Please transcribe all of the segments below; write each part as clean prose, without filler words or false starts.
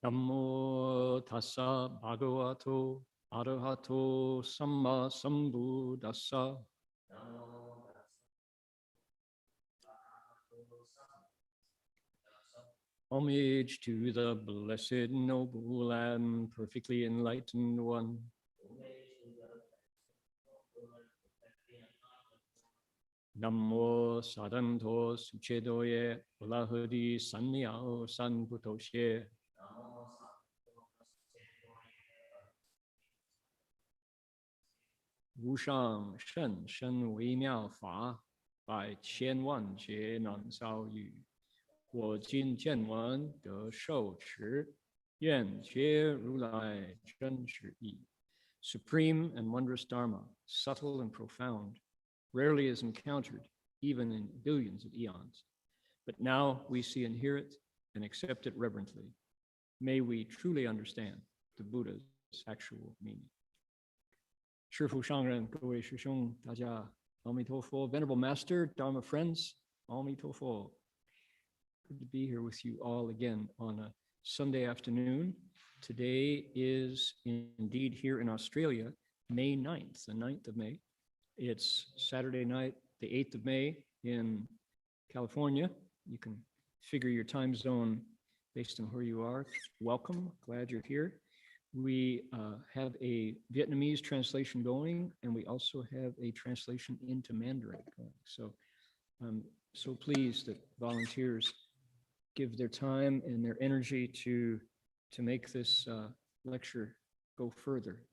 Namo tassa bhagavato arahato samma sambuddhassa. Homage to the blessed, noble, and perfectly enlightened one. Namo sadanto suchedoye ulahadi sanyao sanputoshe. Wushang shen shen wei miao fa, bai qian wan jie nan zhao yu. Wo jin jian wen de shou chi, yuan jie ru lai zhen shi yi. Supreme and wondrous Dharma, subtle and profound, rarely is encountered, even in billions of eons. But now we see and hear it and accept it reverently. May we truly understand the Buddha's actual meaning. 师父上人，各位师兄，大家阿弥陀佛。Venerable Master, Dharma friends, 阿弥陀佛。Good to be here with you all again on a Sunday afternoon. Today is indeed here in Australia, May 9th, the 9th of May. It's Saturday night, the 8th of May in California. You can figure your time zone based on where you are. Welcome, glad you're here. We have a Vietnamese translation going, and we also have a translation into Mandarin going. So I'm so pleased that volunteers give their time and their energy to make this lecture go further.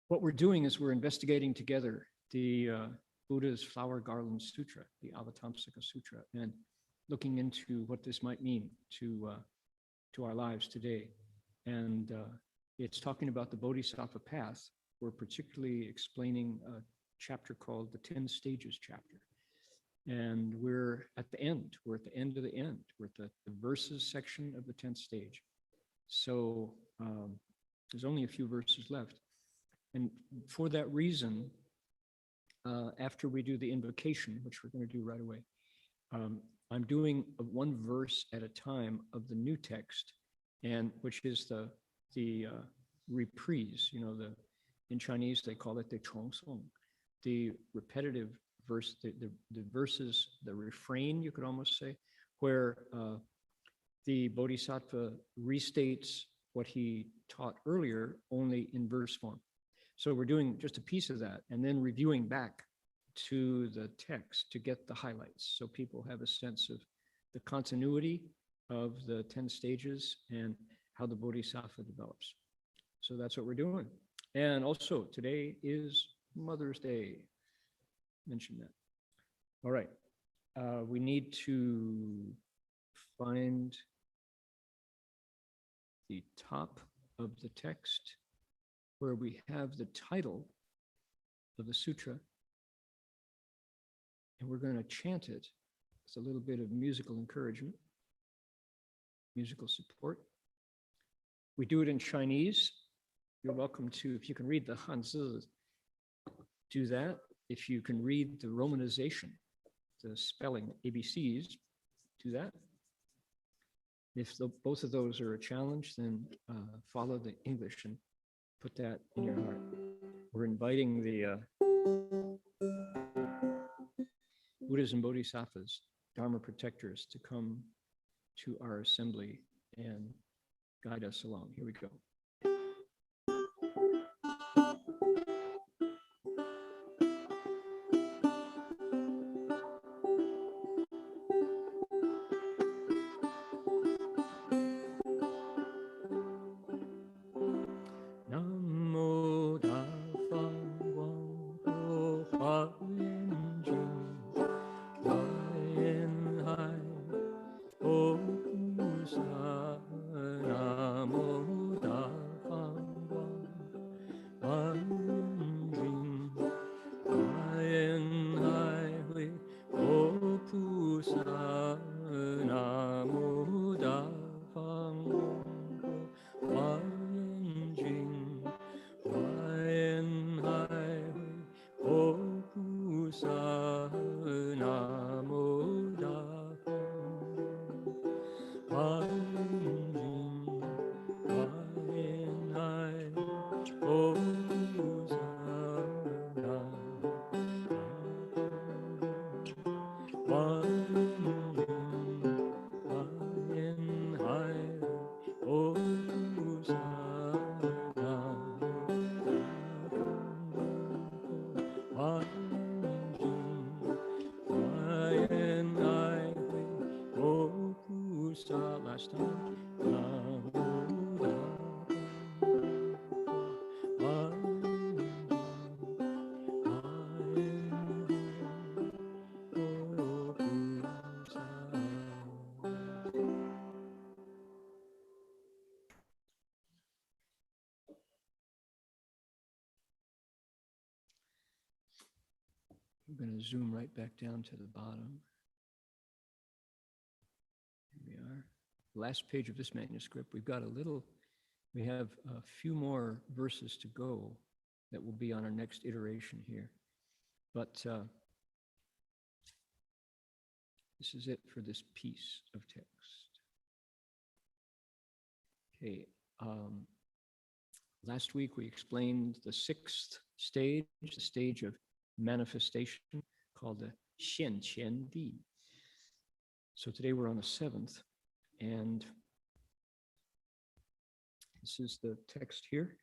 What we're doing is we're investigating together the Buddha's Flower Garland Sutra, the Avatamsaka Sutra, and looking into what this might mean to our lives today. And it's talking about the Bodhisattva path. We're particularly explaining a chapter called the 10 Stages chapter. And we're at the end. We're at the end of the end. We're at the verses section of the 10th stage. So there's only a few verses left. And for that reason, after we do the invocation, which we're going to do right away, I'm doing one verse at a time of the new text, and which is the reprise. You know, in Chinese they call it the chongsong, the repetitive verse, the verses, the refrain, you could almost say, where the Bodhisattva restates what he taught earlier only in verse form. So we're doing just a piece of that and then reviewing back to the text to get the highlights, so people have a sense of the continuity of the 10 stages and how the Bodhisattva develops. So that's what we're doing. And also today is Mother's Day. Mention that. All right. We need to find the top of the text where we have the title of the sutra, and we're going to chant it. It's a little bit of musical encouragement, musical support. We do it in Chinese. You're welcome to, if you can read the Hanzi, do that. If you can read the romanization, the spelling, ABCs, do that. If both of those are a challenge, then follow the English and put that in your heart. We're inviting the Buddhas and Bodhisattvas, Dharma protectors to come to our assembly and guide us along. Here we go. I'm going to zoom right back down to the bottom. Here we are. Last page of this manuscript. We have a few more verses to go that will be on our next iteration here. But this is it for this piece of text. Okay. Last week we explained the sixth stage, the stage of manifestation, called the 现前地. So today we're on the seventh, and this is the text here,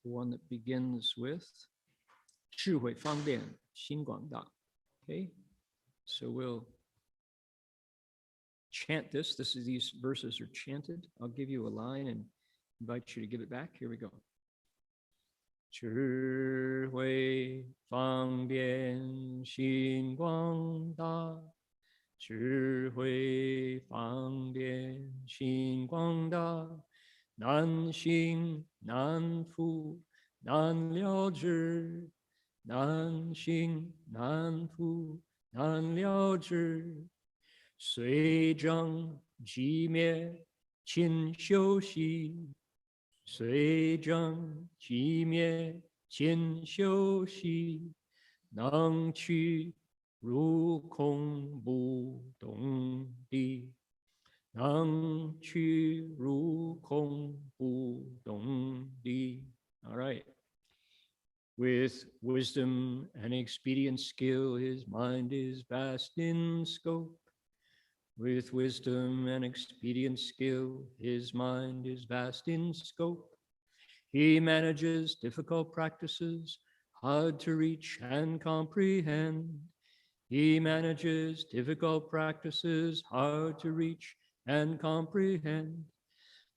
the one that begins with 智慧方便心广大. Okay, so we'll chant this. These verses are chanted. I'll give you a line and invite you to give it back. Here we go. 智慧方便心广大，智慧方便心广大，难行难伏难了知，难行难伏难了知，虽证即灭勤修习，虽证即灭勤修习，能去如空不动地，能去如空不动地。All right. With wisdom and expedient skill, his mind is vast in scope. With wisdom and expedient skill, his mind is vast in scope. He manages difficult practices, hard to reach and comprehend. He manages difficult practices, hard to reach and comprehend.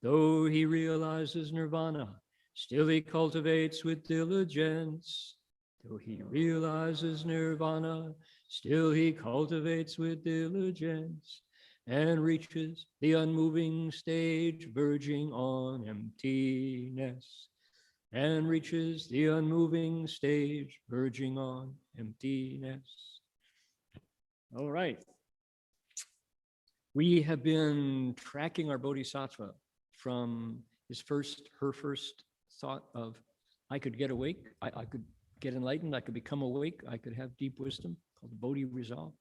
Though he realizes nirvana, still he cultivates with diligence. Though he realizes nirvana, still he cultivates with diligence, and reaches the unmoving stage verging on emptiness, and reaches the unmoving stage verging on emptiness. All right. We have been tracking our Bodhisattva from her first thought of, I could get awake, I could get enlightened, I could become awake, I could have deep wisdom, called Bodhi resolve.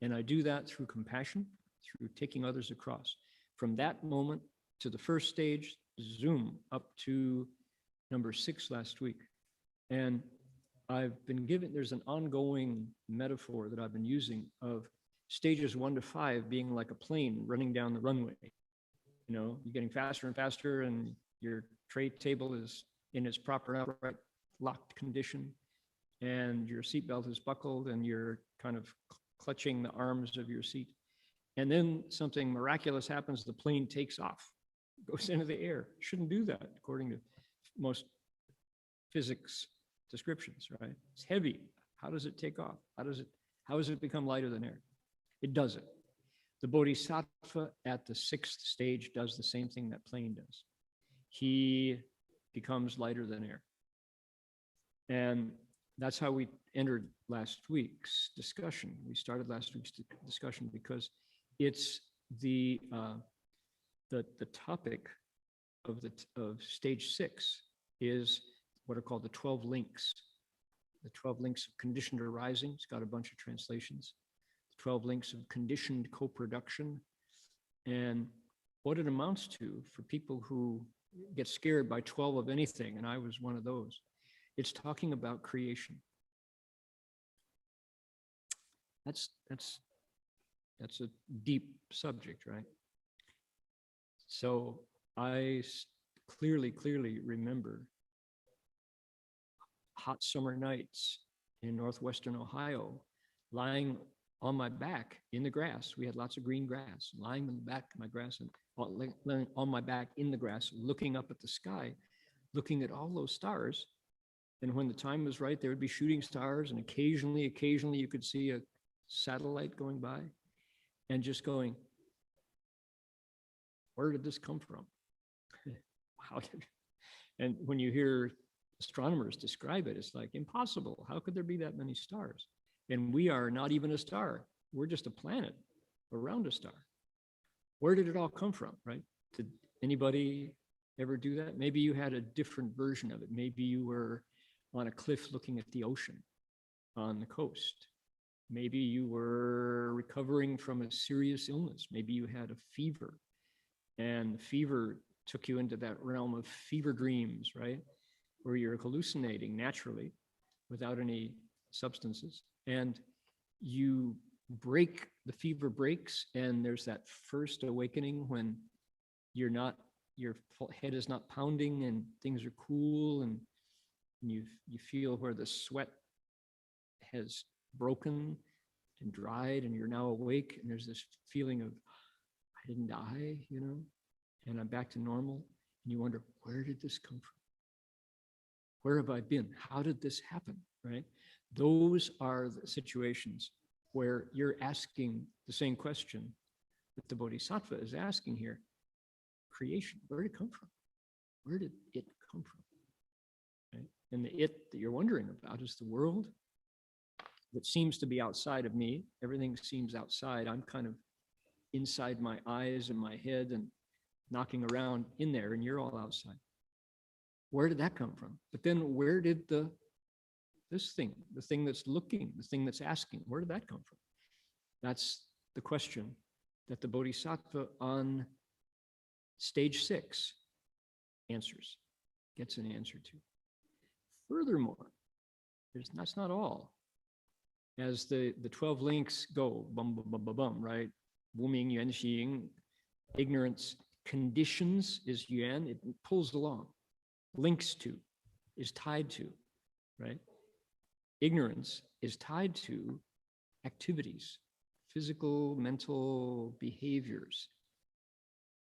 And I do that through compassion, through taking others across. From that moment to the first stage, zoom up to number 6 last week. And I've been given, there's an ongoing metaphor that I've been using of stages 1 to 5 being like a plane running down the runway. You know, you're getting faster and faster, and your tray table is in its proper upright locked condition, and your seatbelt is buckled, and you're kind of clutching the arms of your seat. And then something miraculous happens, the plane takes off, goes into the air. Shouldn't do that, according to most physics descriptions, right? It's heavy. How does it take off? How does it become lighter than air? It doesn't. The Bodhisattva at the 6th stage does the same thing that plane does. He becomes lighter than air. And that's how we entered last week's discussion. We started last week's discussion because it's the topic of stage 6 is what are called the 12 links. The 12 links of conditioned arising. It's got a bunch of translations. 12 links of conditioned co-production. And what it amounts to for people who get scared by 12 of anything, and I was one of those, it's talking about creation. That's a deep subject, right? So I clearly remember hot summer nights in northwestern Ohio, lying on my back in the grass. We had lots of green grass, lying on the back of my grass and on my back in the grass, looking up at the sky, looking at all those stars. And when the time was right, there would be shooting stars, and occasionally you could see a satellite going by, and just going, where did this come from? And when you hear astronomers describe it, it's like impossible. How could there be that many stars? And we are not even a star. We're just a planet around a star. Where did it all come from, right? Did anybody ever do that? Maybe you had a different version of it. Maybe you were on a cliff looking at the ocean on the coast. Maybe you were recovering from a serious illness. Maybe you had a fever, and the fever took you into that realm of fever dreams, right? Where you're hallucinating naturally without any substances. And you break, the fever breaks, and there's that first awakening when your head is not pounding and things are cool, and you feel where the sweat has broken and dried, and you're now awake, and there's this feeling of, I didn't die, you know, and I'm back to normal. And you wonder, where did this come from? Where have I been? How did this happen, right? Those are the situations where you're asking the same question that the Bodhisattva is asking here. Creation, where did it come from? Where did it come from? Right? And the it that you're wondering about is the world that seems to be outside of me. Everything seems outside. I'm kind of inside my eyes and my head and knocking around in there, and you're all outside. Where did that come from? But then where did this thing, the thing that's looking, the thing that's asking, where did that come from? That's the question that the Bodhisattva on stage 6 gets an answer to. Furthermore, that's not all. As the 12 links go, bum, bum, bum, bum, bum, right? Wuming, yuan, xing, ignorance, conditions is yuan, it pulls along. Links to, is tied to, right? Ignorance is tied to activities, physical, mental behaviors.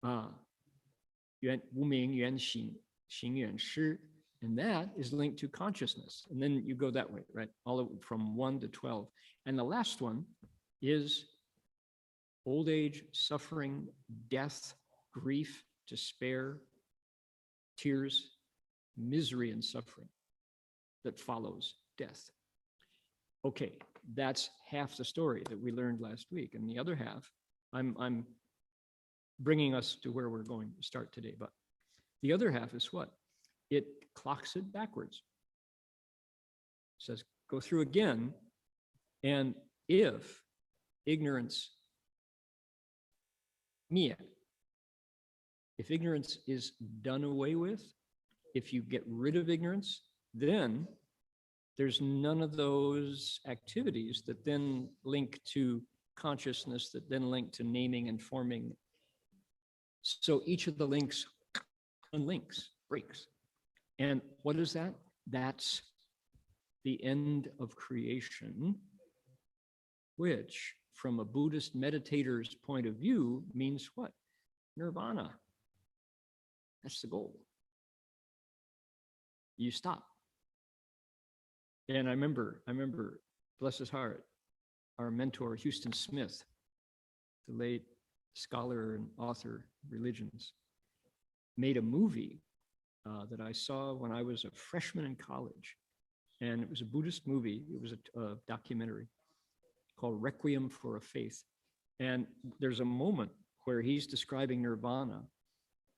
Yuan, wuming, yuan, xing, xing, yuan, shi, and that is linked to consciousness. And then you go that way, right? All from 1 to 12. And the last one is old age, suffering, death, grief, despair, tears, misery, and suffering that follows death. Okay, that's half the story that we learned last week. And the other half, I'm bringing us to where we're going to start today. But the other half is what? It clocks it backwards. It says, go through again, and if ignorance, if ignorance is done away with, if you get rid of ignorance, then there's none of those activities that then link to consciousness, that then link to naming and forming. So each of the links unlinks, breaks. And what is that? That's the end of creation, which from a Buddhist meditator's point of view means what? Nirvana. That's the goal. You stop. And I remember, bless his heart, our mentor, Huston Smith, the late scholar and author of religions, made a movie that I saw when I was a freshman in college. And it was a Buddhist movie. It was a documentary called Requiem for a Faith. And there's a moment where he's describing nirvana.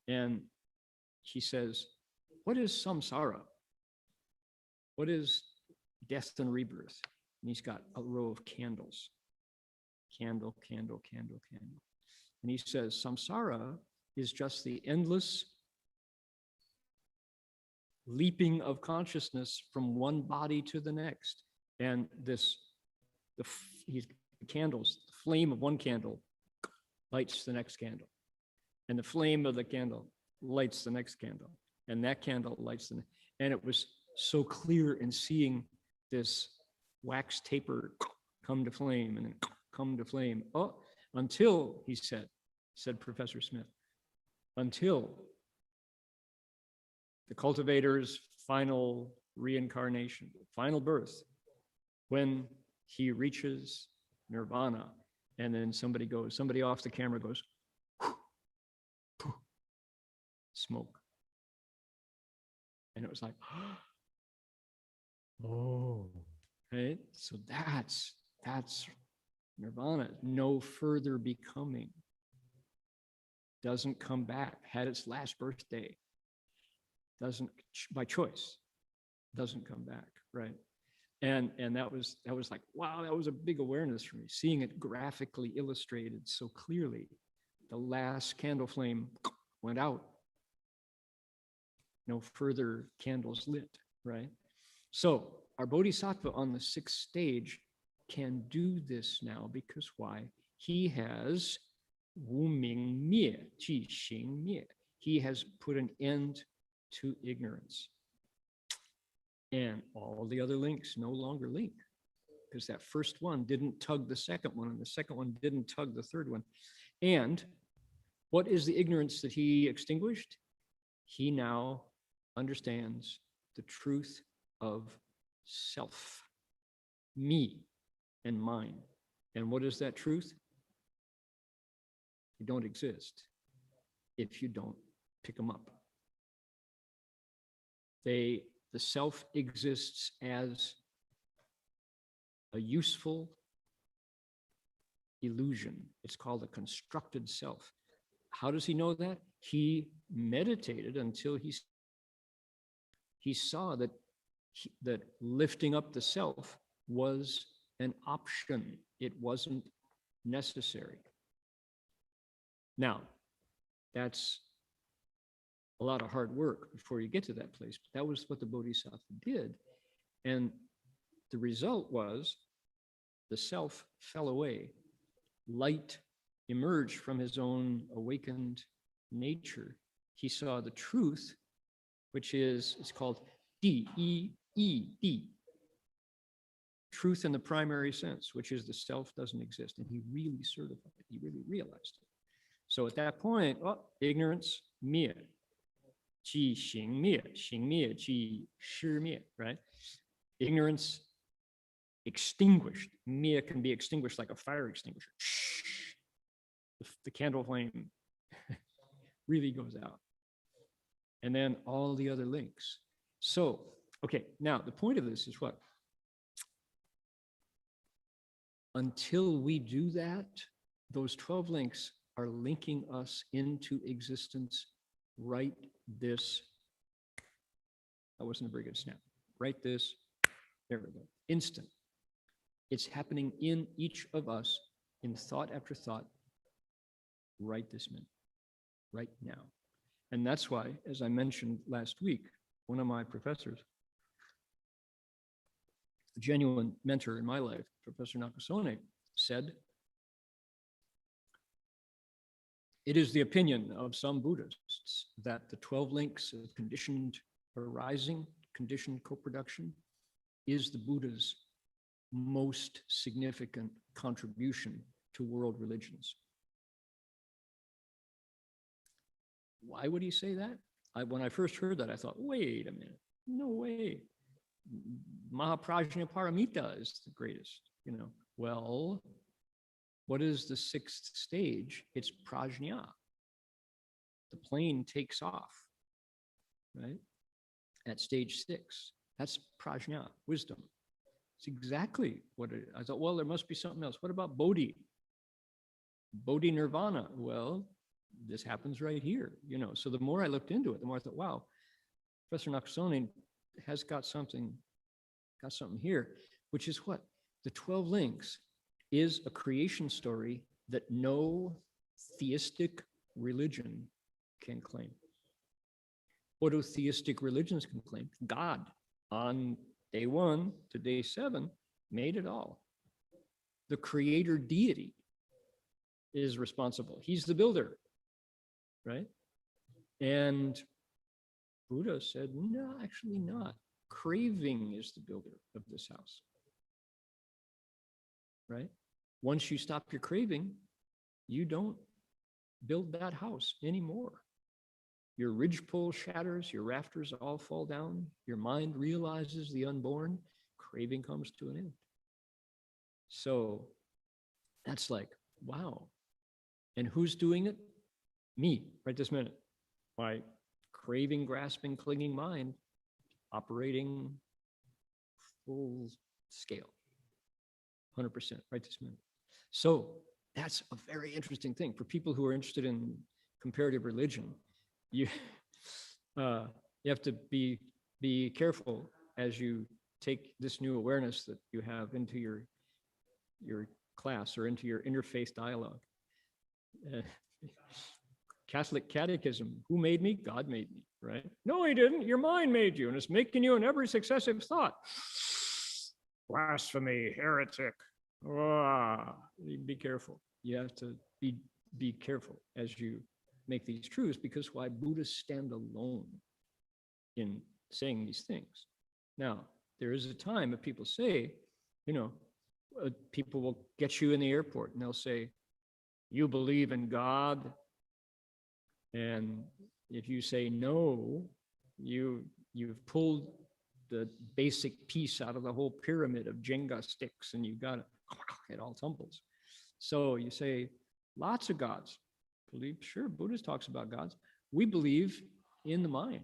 And he says, what is samsara? What is death and rebirth? And he's got a row of candles. Candle, candle, candle, candle. And he says, samsara is just the endless leaping of consciousness from one body to the next. And the candles, the flame of one candle lights the next candle. And the flame of the candle lights the next candle. And that candle lights the next. And it was so clear in seeing this wax taper come to flame and then come to flame. Oh, until, he said Professor Smith, until the cultivator's final reincarnation, final birth, when he reaches nirvana, and then somebody off the camera goes, smoke. And it was like, oh, right? So that's nirvana. No further becoming. Doesn't come back. Had its last birthday. Doesn't, by choice, doesn't come back, right? And that was like, wow, that was a big awareness for me, seeing it graphically illustrated so clearly. The last candle flame went out. No further candles lit, right? So our bodhisattva on the sixth stage can do this now because why? He has wu ming mie, qi xing mie. He has put an end to ignorance. And all the other links no longer link because that first one didn't tug the second one and the second one didn't tug the third one. And what is the ignorance that he extinguished? He now understands the truth of self, me and mine. And what is that truth? You don't exist if you don't pick them up. The self exists as a useful illusion. It's called a constructed self. How does he know that? He meditated until he saw that that lifting up the self was an option. It wasn't necessary. Now, that's a lot of hard work before you get to that place. But that was what the Bodhisattva did. And the result was the self fell away. Light emerged from his own awakened nature. He saw the truth, which it's called D-E-E-D. Truth in the primary sense, which is the self doesn't exist. And he really certified it. He really realized it. So at that point, ignorance, mie. Qi xing mie, qi shi mie, right? Ignorance extinguished. Mie can be extinguished like a fire extinguisher. The candle flame really goes out. And then all the other links. So, okay, now the point of this is what? Until we do that, those 12 links are linking us into existence right this. That wasn't a very good snap. Right this. There we go. Instant. It's happening in each of us in thought after thought right this minute, right now. And that's why, as I mentioned last week, one of my professors a genuine mentor in my life, Professor Nakasone, said, it is the opinion of some Buddhists that the 12 links of conditioned arising, conditioned co-production, is the Buddha's most significant contribution to world religions. Why would he say that? When I first heard that, I thought, wait a minute, no way. Mahaprajna Paramita is the greatest, Well, what is the sixth stage? It's prajna. The plane takes off, right? At stage 6. That's prajna, wisdom. It's exactly what it is. I thought, well, there must be something else. What about Bodhi? Bodhi Nirvana. Well, this happens right here, So the more I looked into it, the more I thought, wow, Professor Nakasone has got something here, which is what? The 12 links is a creation story that no theistic religion can claim. What do theistic religions can claim? God, on day 1 to day 7, made it all. The creator deity is responsible. He's the builder, right? And Buddha said, no, actually not. Craving is the builder of this house, right? Once you stop your craving, you don't build that house anymore. Your ridgepole shatters, your rafters all fall down, your mind realizes the unborn, craving comes to an end. So that's like, wow. And who's doing it? Me, right this minute. My craving, grasping, clinging mind operating full scale, 100%, right this minute. So that's a very interesting thing for people who are interested in comparative religion. You have to be careful as you take this new awareness that you have into your class or into your interfaith dialogue. Catholic catechism, who made me? God made me, right? No, he didn't. Your mind made you, and it's making you in every successive thought. Blasphemy, heretic. Oh, be careful. You have to be careful as you make these truths, because why? Buddhists stand alone in saying these things. Now, there is a time that people say, people will get you in the airport and they'll say, you believe in God? And if you say no, you've pulled the basic piece out of the whole pyramid of Jenga sticks, and it all tumbles. So you say, lots of gods. Sure, Buddhist talks about gods. We believe in the mind,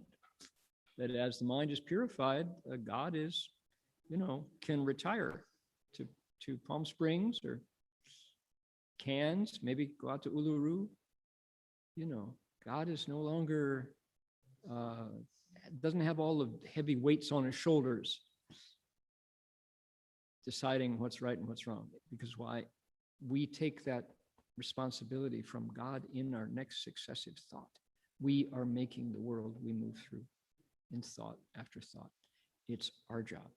that as the mind is purified, a God is, can retire to Palm Springs or Cairns, maybe go out to Uluru. God is no longer, doesn't have all the heavy weights on his shoulders deciding what's right and what's wrong. Because why? We take that responsibility from God in our next successive thought. We are making the world we move through in thought after thought. It's our job,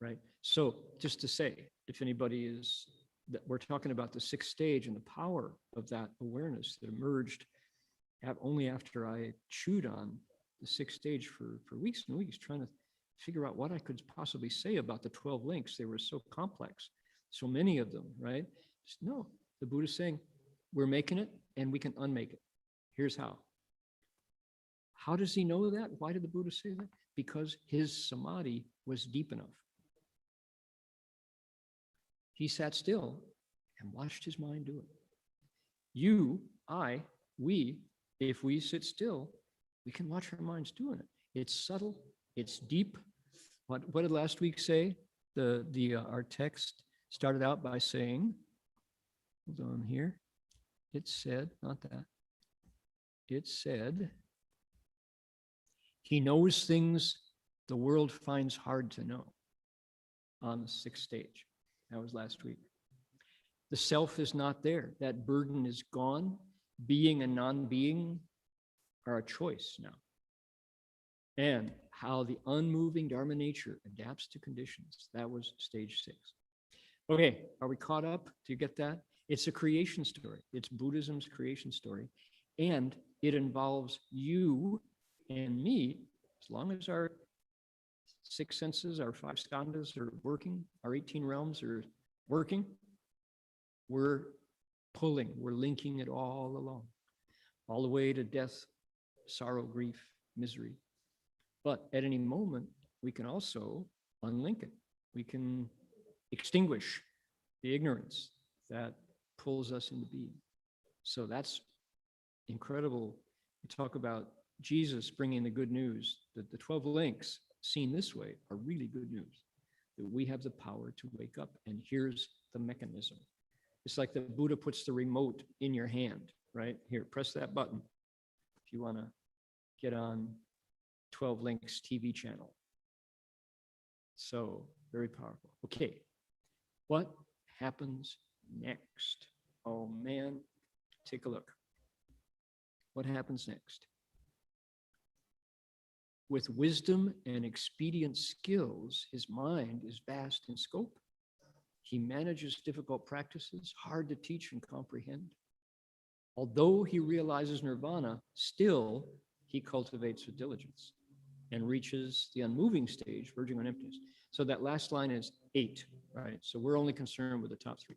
right? So just to say, if anybody is, that we're talking about the sixth stage and the power of that awareness that emerged only after I chewed on the sixth stage for weeks and weeks, trying to figure out what I could possibly say about the 12 links. They were so complex, so many of them, right? Just no, the Buddha's saying, we're making it and we can unmake it. Here's how. How does he know that? Why did the Buddha say that? Because his samadhi was deep enough. He sat still and watched his mind do it. You, I, we, if we sit still, we can watch our minds doing it. It's subtle, it's deep. What did last week say? Our text started out by saying, hold on here. It said, not that. It said, he knows things the world finds hard to know on the sixth stage. That was last week. The self is not there. That burden is gone. Being and non-being are a choice now. And how the unmoving Dharma nature adapts to conditions. That was stage 6. Okay, are we caught up? Do you get that? It's a creation story. It's Buddhism's creation story. And it involves you and me, as long as our 6 senses, our 5 skandhas are working, our 18 realms are working, we're pulling, we're linking it all along, all the way to death, sorrow, grief, misery. But at any moment, we can also unlink it. We can extinguish the ignorance that pulls us into being. So that's incredible. You talk about Jesus bringing the good news, that the 12 links seen this way are really good news, that we have the power to wake up, and here's the mechanism. It's like the Buddha puts the remote in your hand, right? Here, press that button if you want to get on 12 Links TV channel. So very powerful. Okay, what happens next? Oh man, take a look. What happens next? With wisdom and expedient skills, his mind is vast in scope. He manages difficult practices, hard to teach and comprehend. Although he realizes nirvana, still he cultivates with diligence and reaches the unmoving stage, verging on emptiness. So that last line is 8, right? So we're only concerned with the top 3.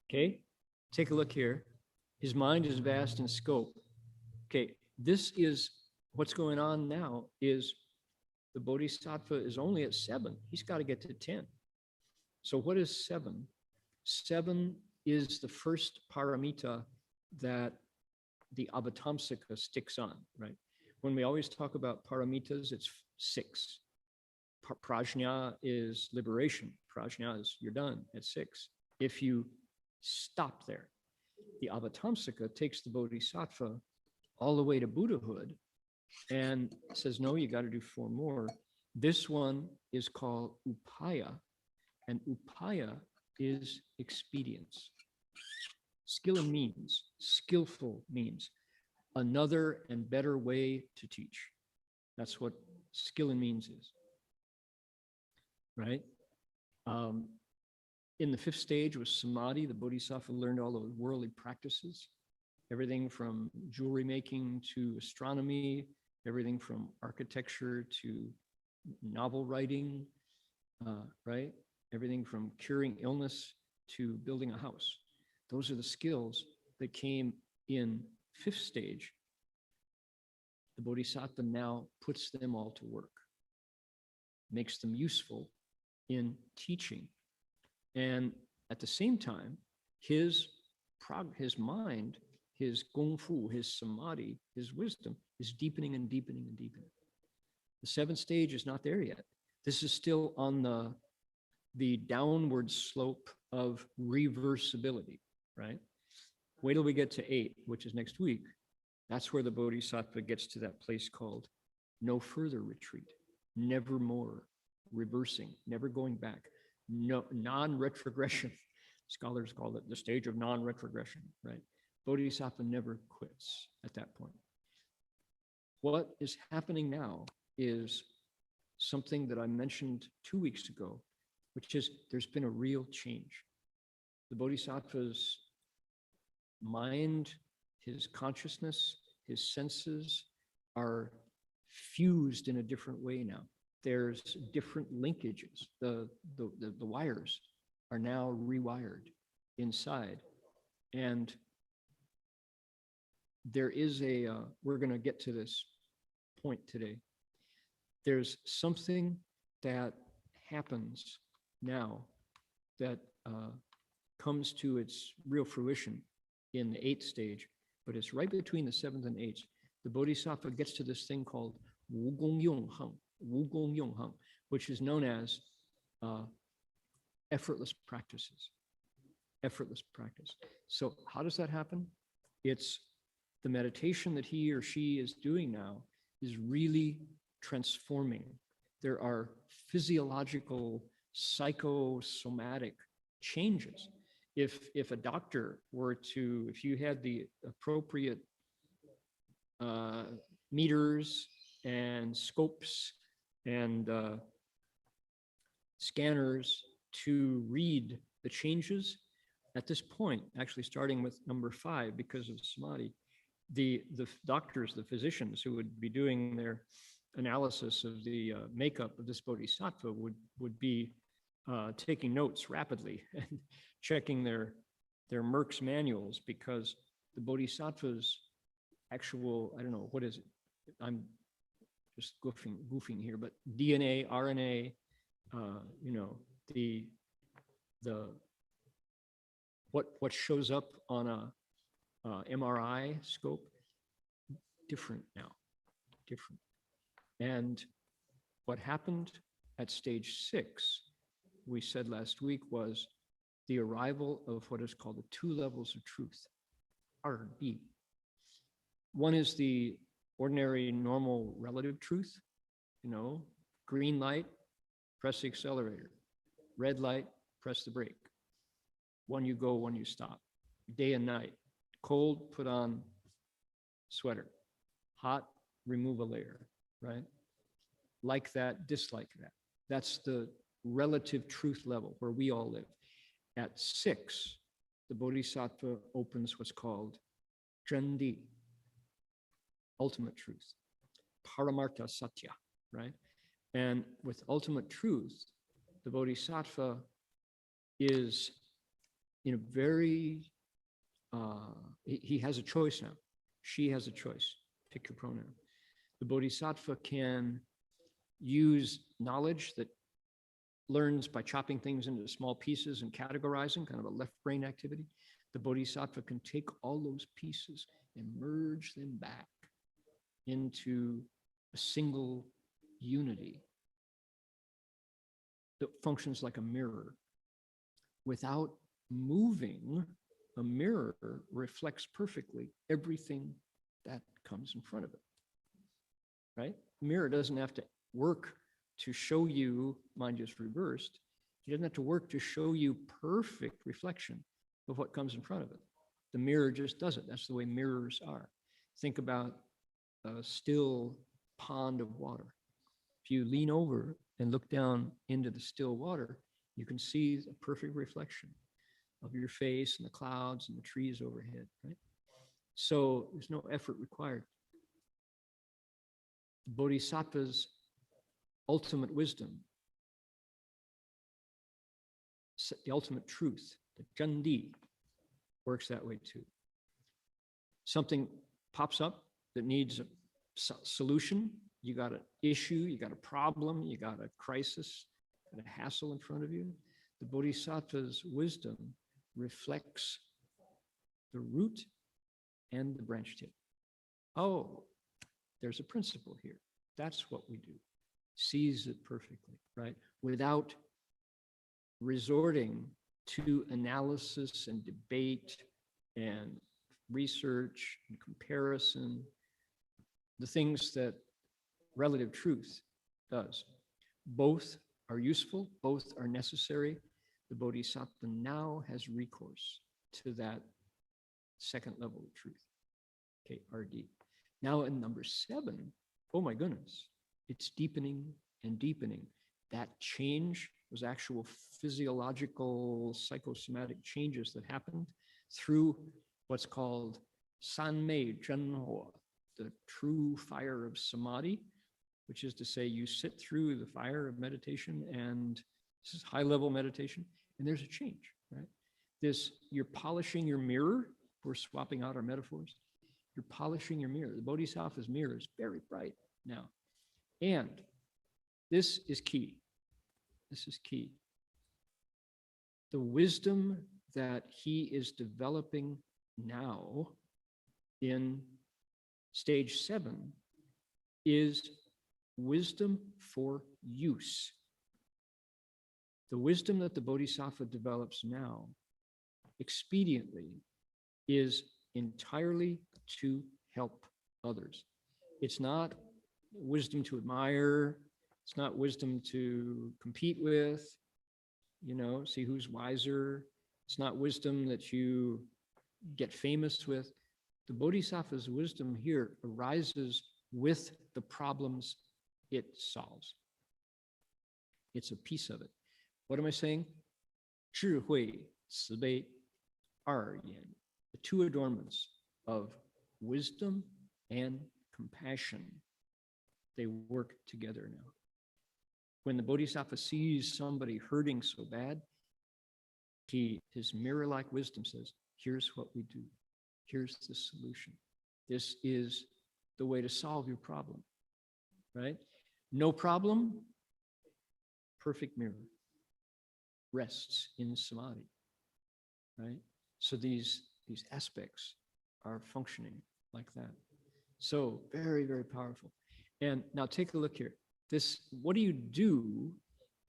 Okay, take a look here. His mind is vast in scope. Okay, this is what's going on now is the Bodhisattva is only at 7. He's got to get to 10. So what is 7? 7 is the first paramita that the Avatamsaka sticks on, right? When we always talk about paramitas, it's 6. Prajna is liberation. Prajna is you're done at 6. If you stop there, the Avatamsaka takes the Bodhisattva all the way to Buddhahood and says, no, you got to do 4 more. This one is called Upāya, and Upāya is expedience. Skill and means, skillful means, another and better way to teach. That's what skill and means is, right? In the 5th stage was samadhi. The Bodhisattva learned all those worldly practices, everything from jewelry making to astronomy, everything from architecture to novel writing, right? Everything from curing illness to building a house. Those are the skills that came in 5th stage. The Bodhisattva now puts them all to work, makes them useful in teaching. And at the same time, his mind, his gongfu, his samadhi, his wisdom is deepening and deepening and deepening. The 7th stage is not there yet. This is still on the downward slope of reversibility, right? Wait till we get to 8, which is next week. That's where the Bodhisattva gets to that place called no further retreat, never more reversing, never going back, no non-retrogression. Scholars call it the stage of non-retrogression, right? Bodhisattva never quits at that point. What is happening now is something that I mentioned 2 weeks ago, which is there's been a real change. The Bodhisattva's mind, his consciousness, his senses are fused in a different way now. There's different linkages. The wires are now rewired inside. And there is we're going to get to this point today. There's something that happens now that comes to its real fruition in the 8th stage, but it's right between the 7th and 8th. The Bodhisattva gets to this thing called Wugong Yongheng, which is known as effortless practices. Effortless practice. So how does that happen? It's the meditation that he or she is doing now is really transforming. There are physiological, psychosomatic changes. If a doctor were to, if you had the appropriate meters and scopes and scanners to read the changes. At this point, actually starting with number 5, because of samadhi, the doctors, the physicians who would be doing their analysis of the makeup of this bodhisattva would be taking notes rapidly and checking their Merck's manuals, because the bodhisattva's actual, I don't know, what is it? I'm just goofing here, but DNA, RNA, you know, the what shows up on a MRI scope, different now, different. And what happened at stage 6, we said last week, was the arrival of what is called the 2 levels of truth, RD. One is the ordinary, normal, relative truth, you know, green light, press the accelerator, red light, press the brake. One you go, one you stop, day and night. Cold, put on sweater. Hot, remove a layer, right? Like that, dislike that. That's the relative truth level where we all live. At 6, the Bodhisattva opens what's called Chandi, ultimate truth, Paramartha Satya, right? And with ultimate truth, the Bodhisattva is in a very, he has a choice now. She has a choice, pick your pronoun. The Bodhisattva can use knowledge that learns by chopping things into small pieces and categorizing, kind of a left brain activity. The Bodhisattva can take all those pieces and merge them back into a single unity that functions like a mirror. Without moving, a mirror reflects perfectly everything that comes in front of it, right? A mirror doesn't have to work to show you, mine just reversed, it doesn't have to work to show you perfect reflection of what comes in front of it. The mirror just does it. That's the way mirrors are. Think about a still pond of water. If you lean over and look down into the still water, you can see a perfect reflection of your face and the clouds and the trees overhead, right? So there's no effort required. The Bodhisattva's ultimate wisdom, the ultimate truth, the Chandi, works that way too. Something pops up that needs a solution. You got an issue, you got a problem, you got a crisis, got a hassle in front of you. The Bodhisattva's wisdom reflects the root and the branch tip. Oh, there's a principle here. That's what we do. Sees it perfectly, right? Without resorting to analysis and debate and research and comparison, the things that relative truth does. Both are useful, both are necessary. The Bodhisattva now has recourse to that second level of truth, okay, RD. Now in number 7, oh my goodness, it's deepening and deepening. That change was actual physiological, psychosomatic changes that happened through what's called Sanmei Zhenhuo, the true fire of samadhi, which is to say you sit through the fire of meditation, and this is high-level meditation, and there's a change, right? You're polishing your mirror. We're swapping out our metaphors. You're polishing your mirror. The Bodhisattva's mirror is very bright now. And this is key. This is key. The wisdom that he is developing now in stage 7 is wisdom for use. The wisdom that the Bodhisattva develops now expediently is entirely to help others. It's not wisdom to admire. It's not wisdom to compete with, you know, see who's wiser. It's not wisdom that you get famous with. The Bodhisattva's wisdom here arises with the problems it solves. It's a piece of it. What am I saying? 智慧慈悲二言, the two adornments of wisdom and compassion, they work together now. When the Bodhisattva sees somebody hurting so bad, his mirror-like wisdom says, here's what we do. Here's the solution. This is the way to solve your problem, right? No problem, perfect mirror, rests in samadhi, right? So these aspects are functioning like that. So very, very powerful. And now take a look here. What do you do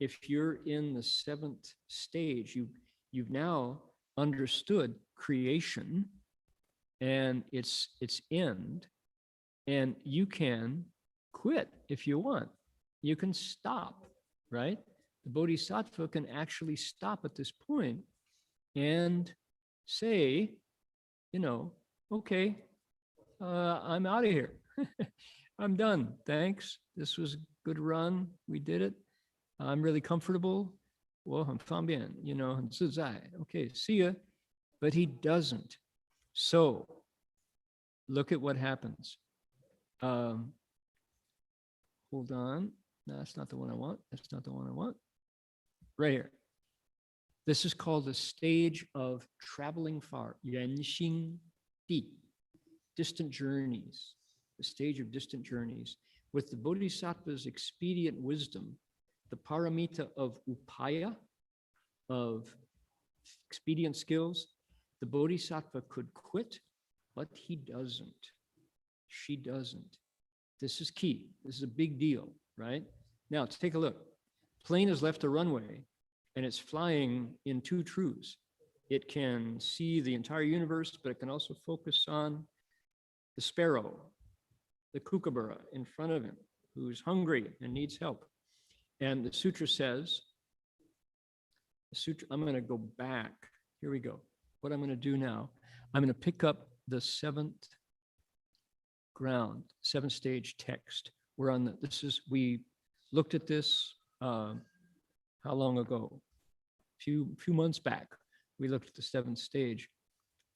if you're in the seventh stage? You've now understood creation and its end, and you can quit if you want. You can stop, right? The Bodhisattva can actually stop at this point and say, okay, I'm out of here. I'm done. Thanks. This was a good run. We did it. I'm really comfortable. 我很方便, 很自在. Okay, see ya. But he doesn't. So look at what happens. Hold on. No, that's not the one I want. That's not the one I want. Right here. This is called the stage of traveling far. 远行地, distant journeys. The stage of distant journeys. With the Bodhisattva's expedient wisdom, the paramita of Upāya, of expedient skills, the Bodhisattva could quit, but he doesn't. She doesn't. This is key. This is a big deal, right? Now, take a look. Plane has left the runway, and it's flying in two truths. It can see the entire universe, but it can also focus on the sparrow, the kookaburra in front of him, who's hungry and needs help. And the sutra says, I'm going to go back. Here we go. What I'm going to do now, I'm going to pick up the seventh stage text. We're on we looked at this, how long ago? Few months back, we looked at the seventh stage.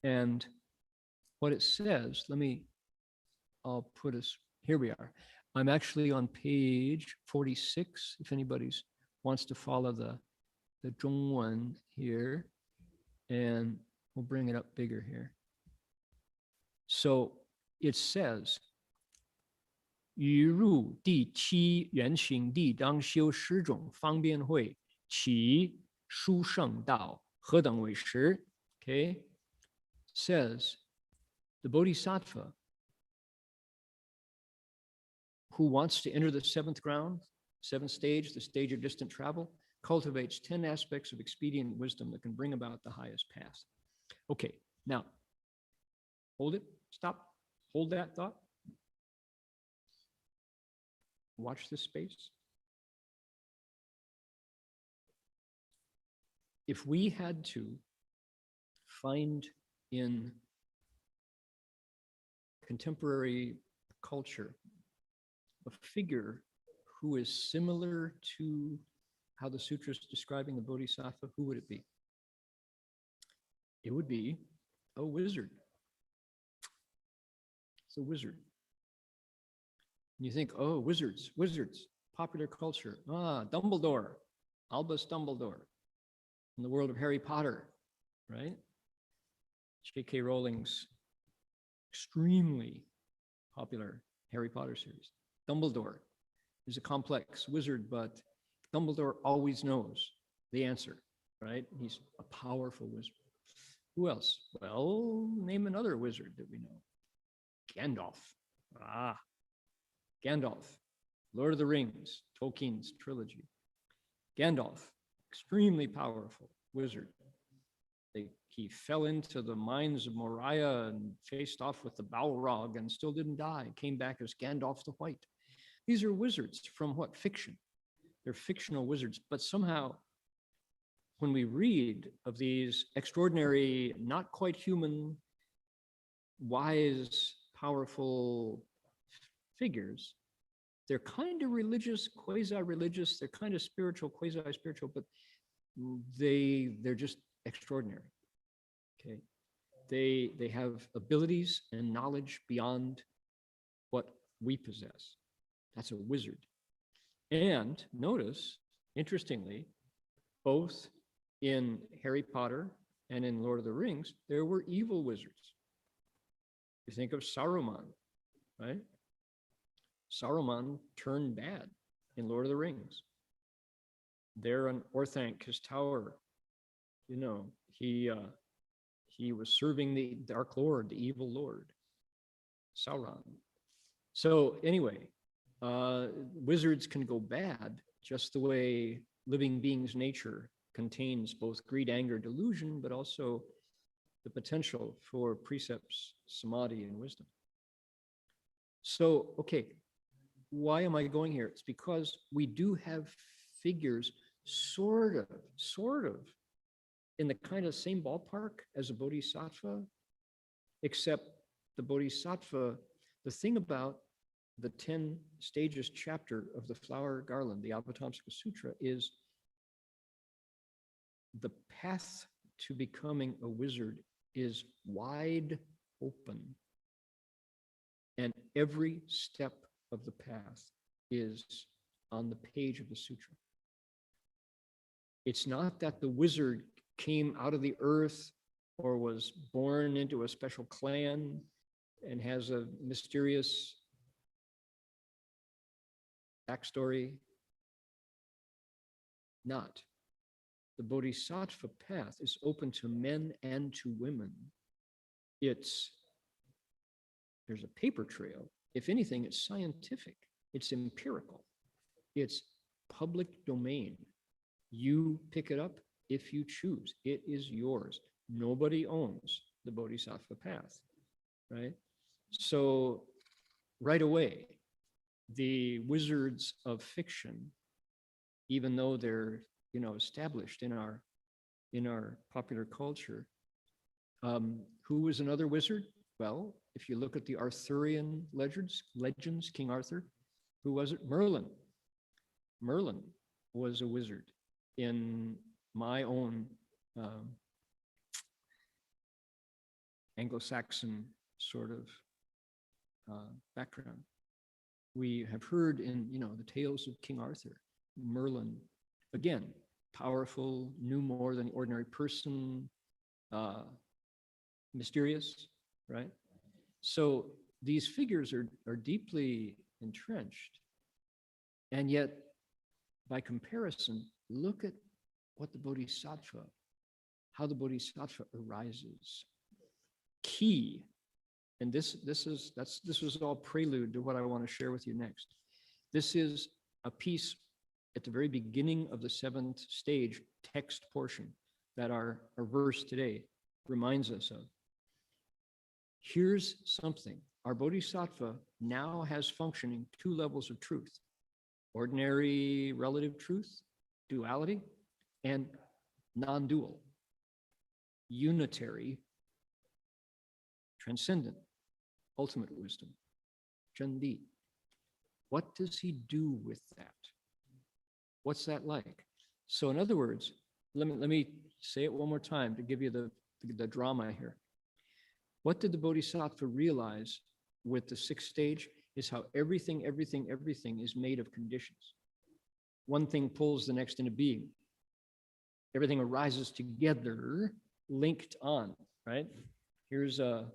And what it says, I'll put us, here we are. I'm actually on page 46, if anybody wants to follow the Zhongwen here, and we'll bring it up bigger here. So it says, 于入第七原行地当修十种方便慧，其殊胜道何等为实? Okay, says the Bodhisattva who wants to enter the seventh stage, the stage of distant travel, cultivates 10 aspects of expedient wisdom that can bring about the highest path. Okay, now, hold it, stop, hold that thought. Watch this space. If we had to find in contemporary culture a figure who is similar to how the sutra is describing the Bodhisattva, who would it be? It would be a wizard. It's a wizard. And you think, oh, wizards, popular culture. Dumbledore, Albus Dumbledore, in the world of Harry Potter, right? J.K. Rowling's extremely popular Harry Potter series. Dumbledore is a complex wizard, but Dumbledore always knows the answer, right? He's a powerful wizard. Who else? Well, name another wizard that we know. Gandalf. Gandalf, Lord of the Rings, Tolkien's trilogy. Gandalf, extremely powerful wizard. He fell into the mines of Moria and faced off with the Balrog and still didn't die. Came back as Gandalf the White. These are wizards from what? Fiction. They're fictional wizards, but somehow when we read of these extraordinary, not quite human, wise, powerful figures, they're kind of religious, quasi-religious, they're kind of spiritual, quasi-spiritual, but they're just extraordinary. Okay, they have abilities and knowledge beyond what we possess. That's a wizard. And notice, interestingly, both in Harry Potter and in Lord of the Rings, there were evil wizards. You think of Saruman, right? Saruman turned bad in Lord of the Rings. There on Orthanc, tower, you know, he was serving the Dark Lord, the evil Lord, Sauron. So anyway, wizards can go bad just the way living beings' nature contains both greed, anger, delusion, but also the potential for precepts, samadhi, and wisdom. So, okay, why am I going here? It's because we do have figures sort of in the kind of same ballpark as a bodhisattva, except the bodhisattva, the thing about the 10 stages chapter of the flower garland, the Avatamsaka Sutra, is the path to becoming a wizard is wide open. And every step of the path is on the page of the sutra. It's not that the wizard came out of the earth or was born into a special clan and has a mysterious backstory. Not. The bodhisattva path is open to men and to women. There's a paper trail. If anything, it's scientific, it's empirical, it's public domain. You pick it up if you choose. It is yours. Nobody owns the bodhisattva path, right? So right away, the wizards of fiction, even though they're, you know, established in our popular culture, who was another wizard? Well, if you look at the Arthurian legends, King Arthur, who was it? Merlin. Merlin was a wizard in my own Anglo-Saxon sort of background. We have heard in, you know, the tales of King Arthur, Merlin, again, powerful, knew more than the ordinary person, mysterious, right? So these figures are deeply entrenched. And yet, by comparison, look at what the bodhisattva, how the bodhisattva arises. Key, and this was all prelude to what I want to share with you next. This is a piece at the very beginning of the 7th stage text portion that our verse today reminds us of. Here's something. Our bodhisattva now has functioning 2 levels of truth: ordinary relative truth, duality, and non-dual, unitary, transcendent, ultimate wisdom, Chandi. What does he do with that? What's that like? So in other words, let me say it one more time to give you the drama here. What did the bodhisattva realize with the 6th stage is how everything is made of conditions. One thing pulls the next into being. Everything arises together, linked on, right? Here's a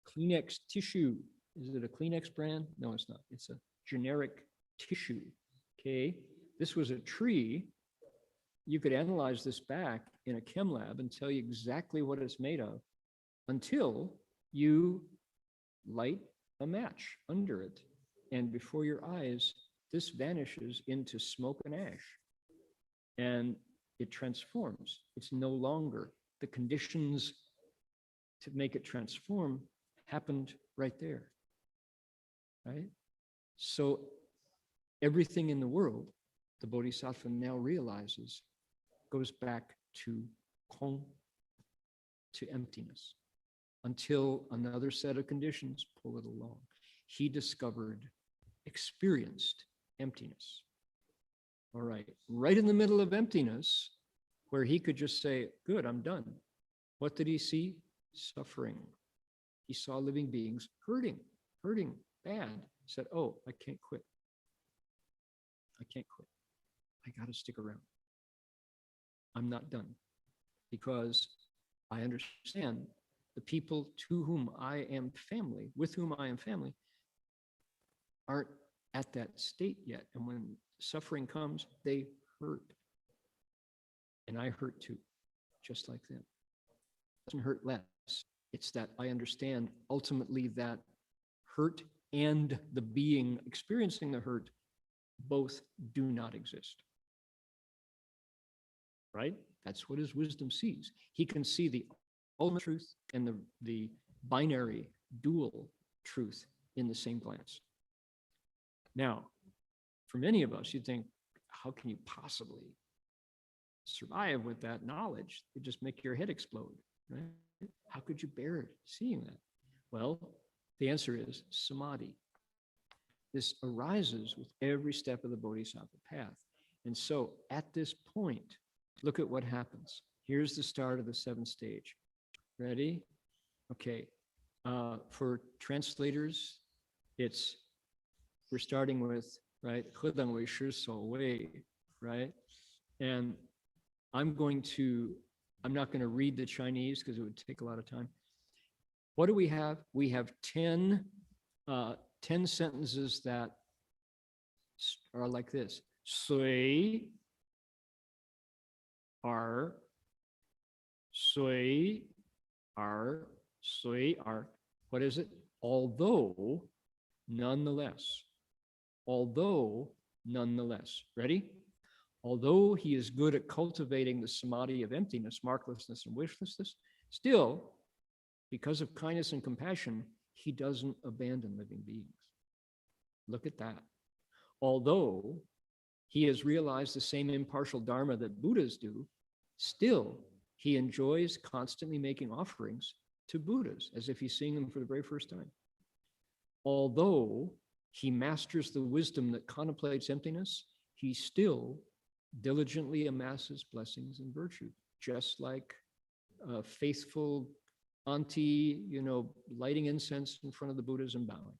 Kleenex tissue. Is it a Kleenex brand? No, it's not. It's a generic tissue, okay? This was a tree. You could analyze this back in a chem lab and tell you exactly what it's made of until you light a match under it. And before your eyes, this vanishes into smoke and ash. And it transforms. It's no longer. The conditions to make it transform happened right there, right? So everything in the world, the bodhisattva now realizes, goes back to Kong, to emptiness, until another set of conditions pull it along. He discovered experienced emptiness. All right, right in the middle of emptiness, where he could just say, good, I'm done. What did he see? Suffering. He saw living beings hurting bad. He said, oh, I can't quit. I can't quit. I got to stick around. I'm not done, because I understand the people to whom I am family, with whom I am family, aren't at that state yet. And when suffering comes, they hurt. And I hurt too, just like them. It doesn't hurt less. It's that I understand ultimately that hurt and the being experiencing the hurt both do not exist. Right? That's what his wisdom sees. He can see the ultimate truth and the binary dual truth in the same glance. Now, for many of us, you think, how can you possibly survive with that knowledge? It just make your head explode, right? How could you bear seeing that? Well, the answer is samadhi. This arises with every step of the Bodhisattva path. And so at this point, look at what happens. Here's the start of the seventh stage. Ready? Okay. For translators, we're starting with, right? 何等为师所谓, right? And I'm not going to read the Chinese because it would take a lot of time. What do we have? We have 10 sentences that are like this. 随 are, 随 are, 随 are. What is it? Although, nonetheless. Although, nonetheless. Ready? Although he is good at cultivating the samadhi of emptiness, marklessness, and wishlessness, still, because of kindness and compassion, he doesn't abandon living beings. Look at that. Although he has realized the same impartial Dharma that Buddhas do, still, he enjoys constantly making offerings to Buddhas as if he's seeing them for the very first time. Although he masters the wisdom that contemplates emptiness, he still diligently amasses blessings and virtue, just like a faithful auntie, lighting incense in front of the Buddhas and bowing.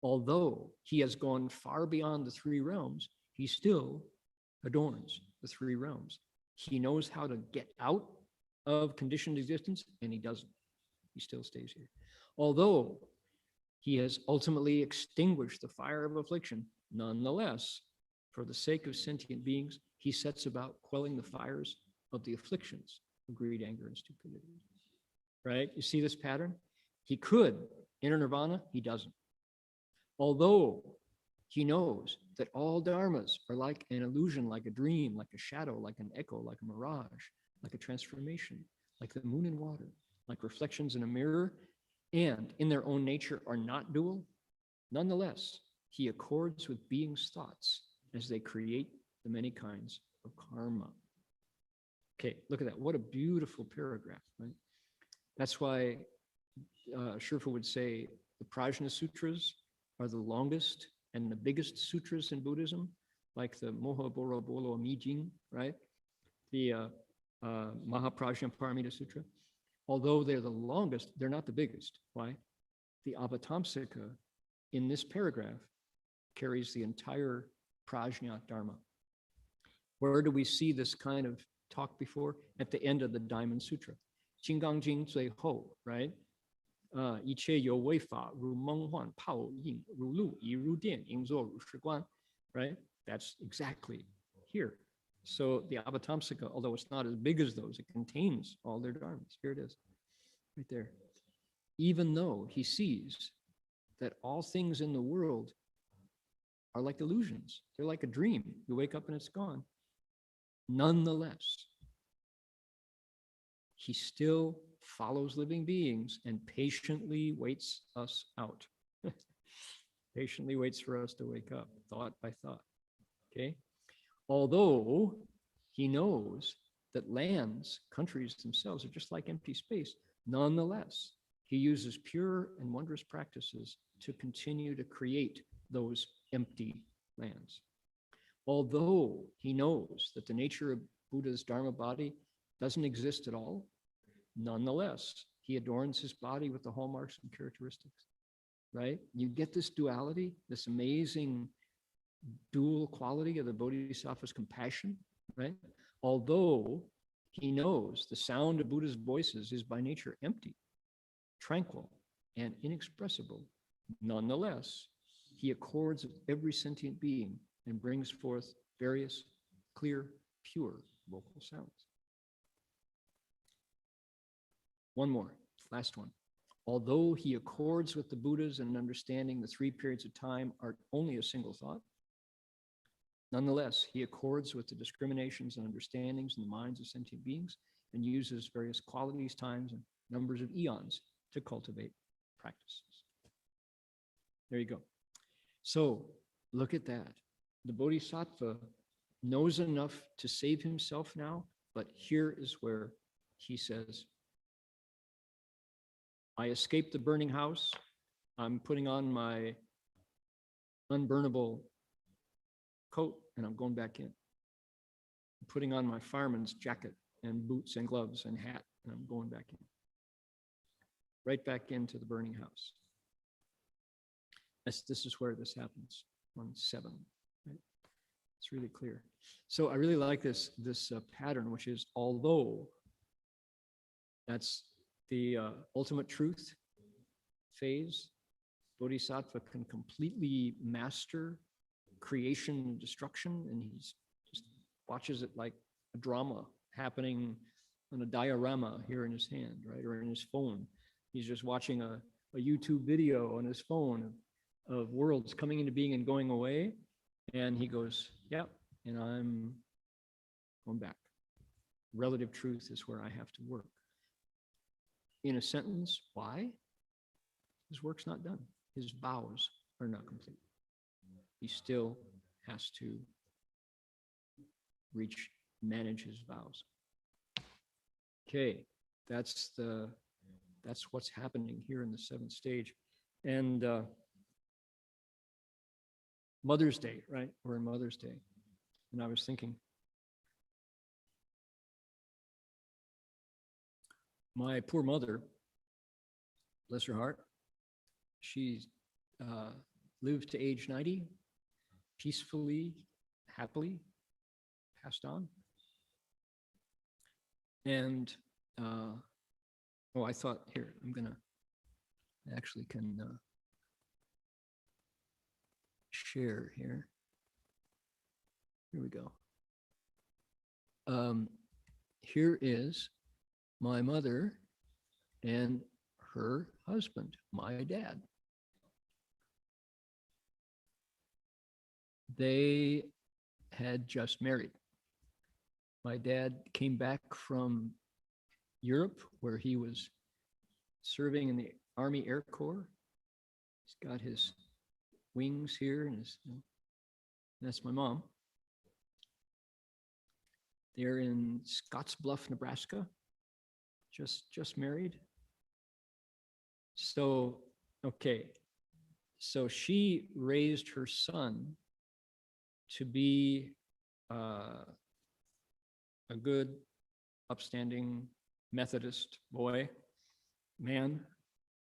Although he has gone far beyond the three realms, he still adorns the three realms. He knows how to get out of conditioned existence, and he doesn't. He still stays here. Although he has ultimately extinguished the fire of affliction, nonetheless, for the sake of sentient beings, he sets about quelling the fires of the afflictions of greed, anger, and stupidity. Right? You see this pattern? He could enter nirvana, he doesn't. Although he knows that all dharmas are like an illusion, like a dream, like a shadow, like an echo, like a mirage, like a transformation, like the moon and water, like reflections in a mirror, and in their own nature are not dual, nonetheless, he accords with beings' thoughts as they create the many kinds of karma. Okay, look at that. What a beautiful paragraph, right? That's why Sherpa would say the Prajna Sutras are the longest and the biggest sutras in Buddhism, like the Mohaboro Bolo Mijing, right? The Mahaprajna Paramita Sutra. Although they're the longest, they're not the biggest. Why? The Avatamsaka in this paragraph carries the entire Prajna Dharma. Where do we see this kind of talk before? At the end of the Diamond Sutra. 金刚经最后, right? 一切有为法如梦幻泡影如露亦如电应作如是观, right? That's exactly here. So the Avatamsaka, although it's not as big as those, it contains all their dharmas. Here it is, right there. Even though he sees that all things in the world are like illusions. They're like a dream. You wake up and it's gone. Nonetheless, he still follows living beings and patiently waits us out. Patiently waits for us to wake up, thought by thought. Okay? Although he knows that lands, countries themselves are just like empty space, nonetheless, he uses pure and wondrous practices to continue to create those empty lands. Although he knows that the nature of Buddha's Dharma body doesn't exist at all, nonetheless, he adorns his body with the hallmarks and characteristics, right? You get this duality, this amazing dual quality of the Bodhisattva's compassion, right? Although he knows the sound of Buddha's voices is by nature empty, tranquil, and inexpressible, nonetheless, he accords with every sentient being and brings forth various clear, pure vocal sounds. One more, last one. Although he accords with the Buddhas in understanding the three periods of time are only a single thought, nonetheless, he accords with the discriminations and understandings in the minds of sentient beings and uses various qualities, times, and numbers of eons to cultivate practices. There you go. So look at that. The Bodhisattva knows enough to save himself now, but here is where he says, I escaped the burning house. I'm putting on my unburnable coat and I'm going back in. I'm putting on my fireman's jacket and boots and gloves and hat and I'm going back in. Right back into the burning house. This is where this happens on 7. Right? It's really clear. So I really like this pattern, which is although that's the ultimate truth phase, Bodhisattva can completely master creation and destruction, and he just watches it like a drama happening on a diorama here in his hand, right, or in his phone. He's just watching a YouTube video on his phone of worlds coming into being and going away, and he goes, yeah, and I'm going back. Relative truth is where I have to work. In a sentence, why? His work's not done. His vows are not complete. He still has to manage his vows. Okay, that's what's happening here in the 7th stage. And Mother's Day, right? We're in Mother's Day. And I was thinking, my poor mother, bless her heart, she lived to age 90, peacefully, happily, passed on. And, I thought, here, I actually can share here. Here we go. Here is my mother and her husband, my dad. They had just married. My dad came back from Europe, where he was serving in the Army Air Corps. He's got his wings here, and that's my mom. They're in Scottsbluff, Nebraska, just married. So, okay, so she raised her son to be a good, upstanding Methodist man.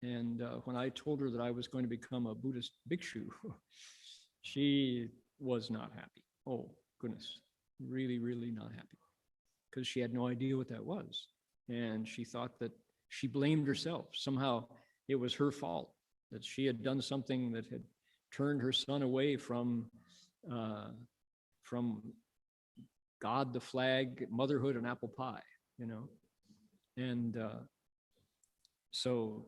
And when I told her that I was going to become a Buddhist bhikshu, she was not happy. Oh, goodness, really, really not happy. Because she had no idea what that was. And she thought that she blamed herself. Somehow it was her fault, that she had done something that had turned her son away from God, the flag, motherhood, and apple pie, And so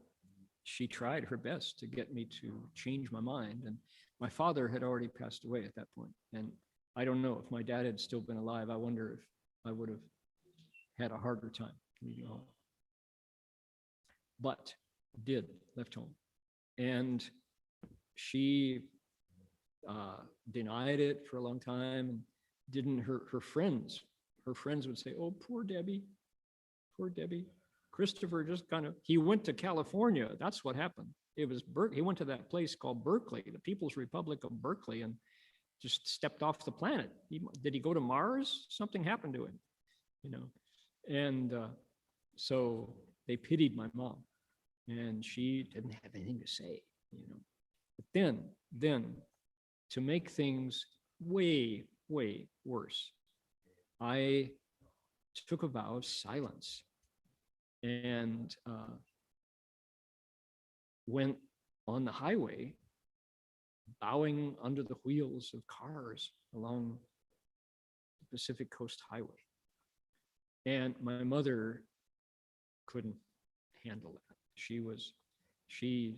she tried her best to get me to change my mind. And my father had already passed away at that point. And I don't know if my dad had still been alive. I wonder if I would have had a harder time leaving home. But left home. And she denied it for a long time, and didn't her friends would say, oh, poor Debbie, Christopher just he went to California. That's what happened. It was he went to that place called Berkeley, the People's Republic of Berkeley, and just stepped off the planet. Did he go to Mars? Something happened to him, And so they pitied my mom, and she didn't have anything to say, But then to make things way, way worse, I took a vow of silence and went on the highway, bowing under the wheels of cars along the Pacific Coast Highway. And my mother couldn't handle that. She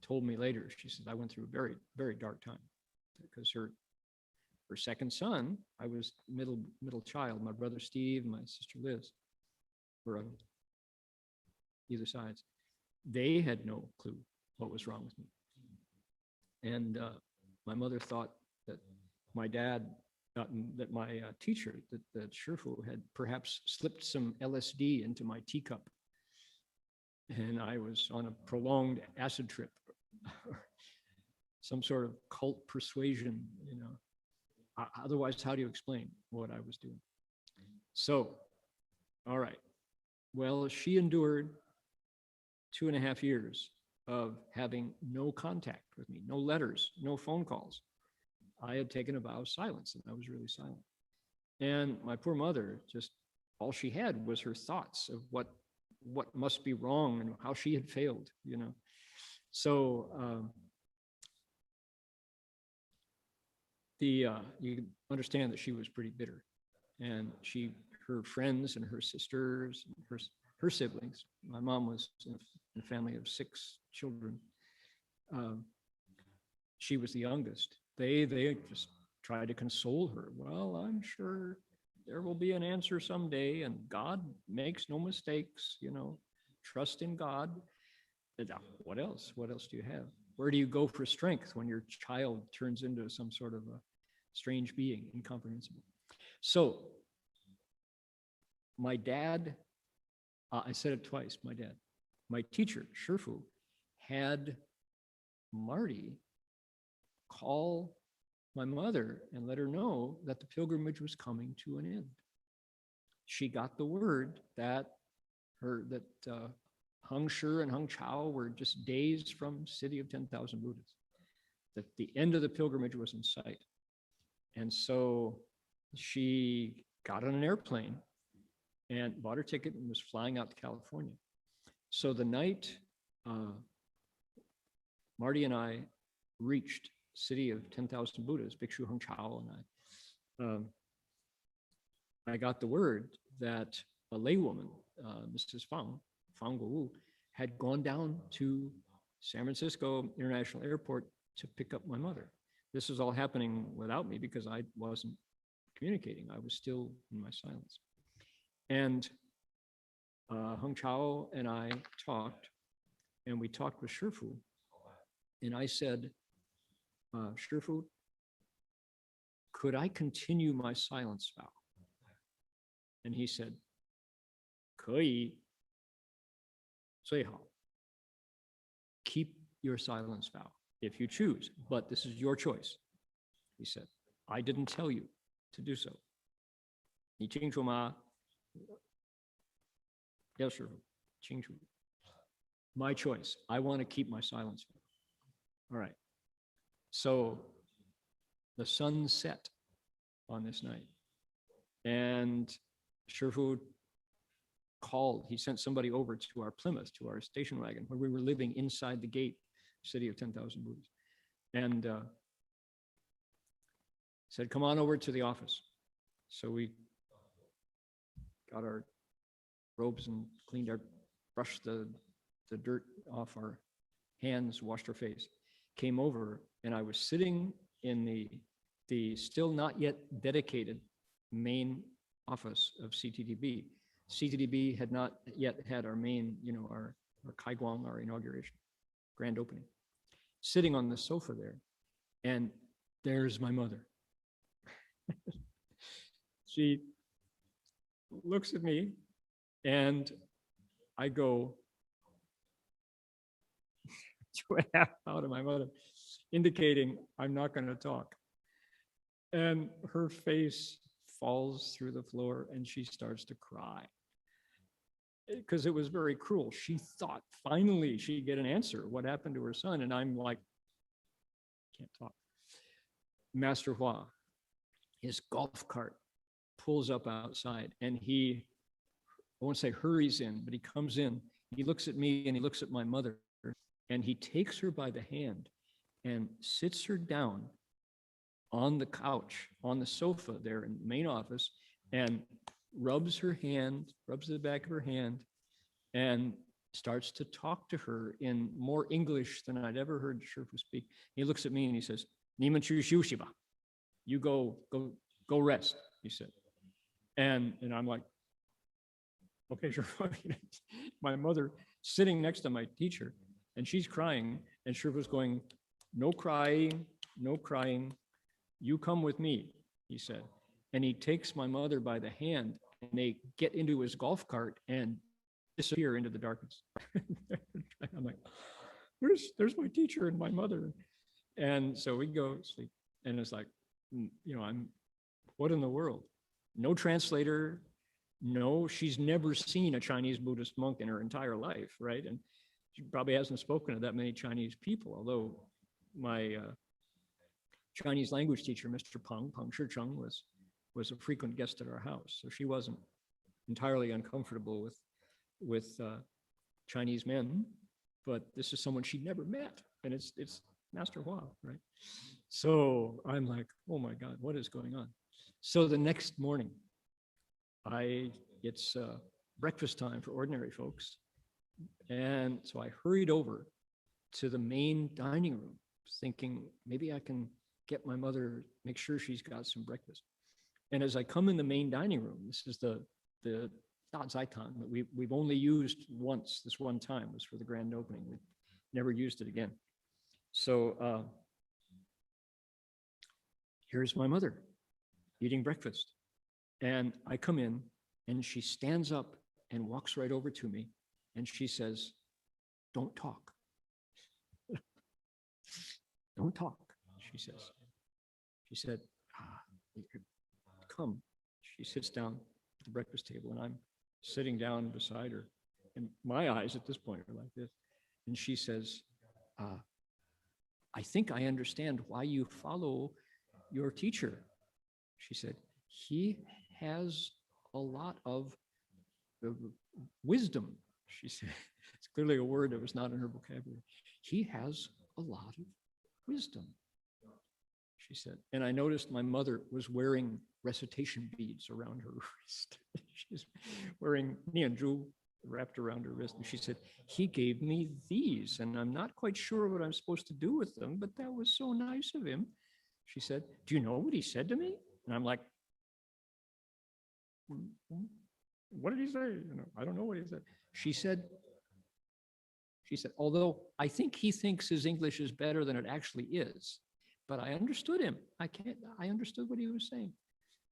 told me later, she said, I went through a very, very dark time because her second son, I was middle child, my brother Steve, my sister Liz, were on either sides. They had no clue what was wrong with me. And my mother thought that my dad, that my teacher, that Shifu had perhaps slipped some LSD into my teacup. And I was on a prolonged acid trip, some sort of cult persuasion, Otherwise, how do you explain what I was doing? So, all right. Well, she endured 2.5 years of having no contact with me, no letters, no phone calls. I had taken a vow of silence, and I was really silent. And my poor mother, just all she had was her thoughts of what must be wrong and how she had failed, So you understand that she was pretty bitter, and her friends and her sisters, her siblings. My mom was in a family of 6 children. She was the youngest. They just tried to console her. Well, I'm sure there will be an answer someday, and God makes no mistakes, trust in God. What else? What else do you have? Where do you go for strength when your child turns into some sort of a strange being, incomprehensible? So my dad, I said it twice, my dad, my teacher, Shifu, had Marty call my mother and let her know that the pilgrimage was coming to an end. She got the word that Hung Shi and Hung Chao were just days from City of 10,000 Buddhas, that the end of the pilgrimage was in sight. And so she got on an airplane and bought her ticket and was flying out to California. So the night Marty and I reached City of 10,000 Buddhas, Bhikshu Hung Chao and I got the word that a laywoman, Mrs. Fang Guowu, had gone down to San Francisco International Airport to pick up my mother. This was all happening without me because I wasn't communicating. I was still in my silence. And Hung Chao and I talked, and we talked with Shifu. And I said, Shifu, could I continue my silence vow? And he said, 可以, 最好. Keep your silence vow if you choose, but this is your choice. He said, I didn't tell you to do so. 你清楚吗? Yes, sir. 清楚. My choice. I want to keep my silence vow. All right. So the sun set on this night, and Shifu called. He sent somebody over to our Plymouth, to our station wagon, where we were living inside the gate, City of 10,000 Buddhas, and said, come on over to the office. So we got our robes and brushed the dirt off our hands, washed our face, came over, and I was sitting in the still not yet dedicated main office of CTTB. CTTB had not yet had our main, our Kaiguang, our inauguration, grand opening. Sitting on the sofa there, and there's my mother. She looks at me, and I go two and a half out of my mother, indicating I'm not going to talk. And her face falls through the floor and she starts to cry. Because it was very cruel. She thought finally she'd get an answer. What happened to her son? And I'm like, can't talk. Master Hua, his golf cart pulls up outside and he, I won't say hurries in, but he comes in. He looks at me and he looks at my mother and he takes her by the hand and sits her down on the couch, on the sofa there in the main office, and rubs her hand, rubs the back of her hand, and starts to talk to her in more English than I'd ever heard Shifu speak. He looks at me and he says, "Nimen chu xiu ba." You go rest, he said. And I'm like, okay, sure. My mother sitting next to my teacher, and she's crying, and Shifu's going, "No crying, no crying. You come with me," he said. And he takes my mother by the hand and they get into his golf cart and disappear into the darkness. I'm like, there's my teacher and my mother. And so we go sleep. And it's like, what in the world? No translator, no, she's never seen a Chinese Buddhist monk in her entire life, right? And she probably hasn't spoken to that many Chinese people, although my Chinese language teacher, Mr. Peng Shicheng, was a frequent guest at our house. So she wasn't entirely uncomfortable with Chinese men, but this is someone she'd never met. And it's Master Hua, right? So I'm like, oh my God, what is going on? So the next morning, it's breakfast time for ordinary folks. And so I hurried over to the main dining room, thinking maybe I can get my mother, make sure she's got some breakfast. And as I come in the main dining room, this is the Zaitan that we've only used once, this one time, was for the grand opening. We never used it again. So here's my mother eating breakfast. And I come in and she stands up and walks right over to me. And she says, "Don't talk." "Don't talk," she says. She said, "Come." She sits down at the breakfast table and I'm sitting down beside her. And my eyes at this point are like this. And she says, "I think I understand why you follow your teacher." She said, "He has a lot of wisdom." She said, it's clearly a word that was not in her vocabulary. "He has a lot of wisdom," she said. And I noticed my mother was wearing recitation beads around her wrist. She's wearing nianzhu wrapped around her wrist. And she said, "He gave me these, and I'm not quite sure what I'm supposed to do with them, but that was so nice of him." She said, "Do you know what he said to me?" And I'm like, "What did he say?" I don't know what he said. She said, "Although I think he thinks his English is better than it actually is, but I understood him. I understood what he was saying."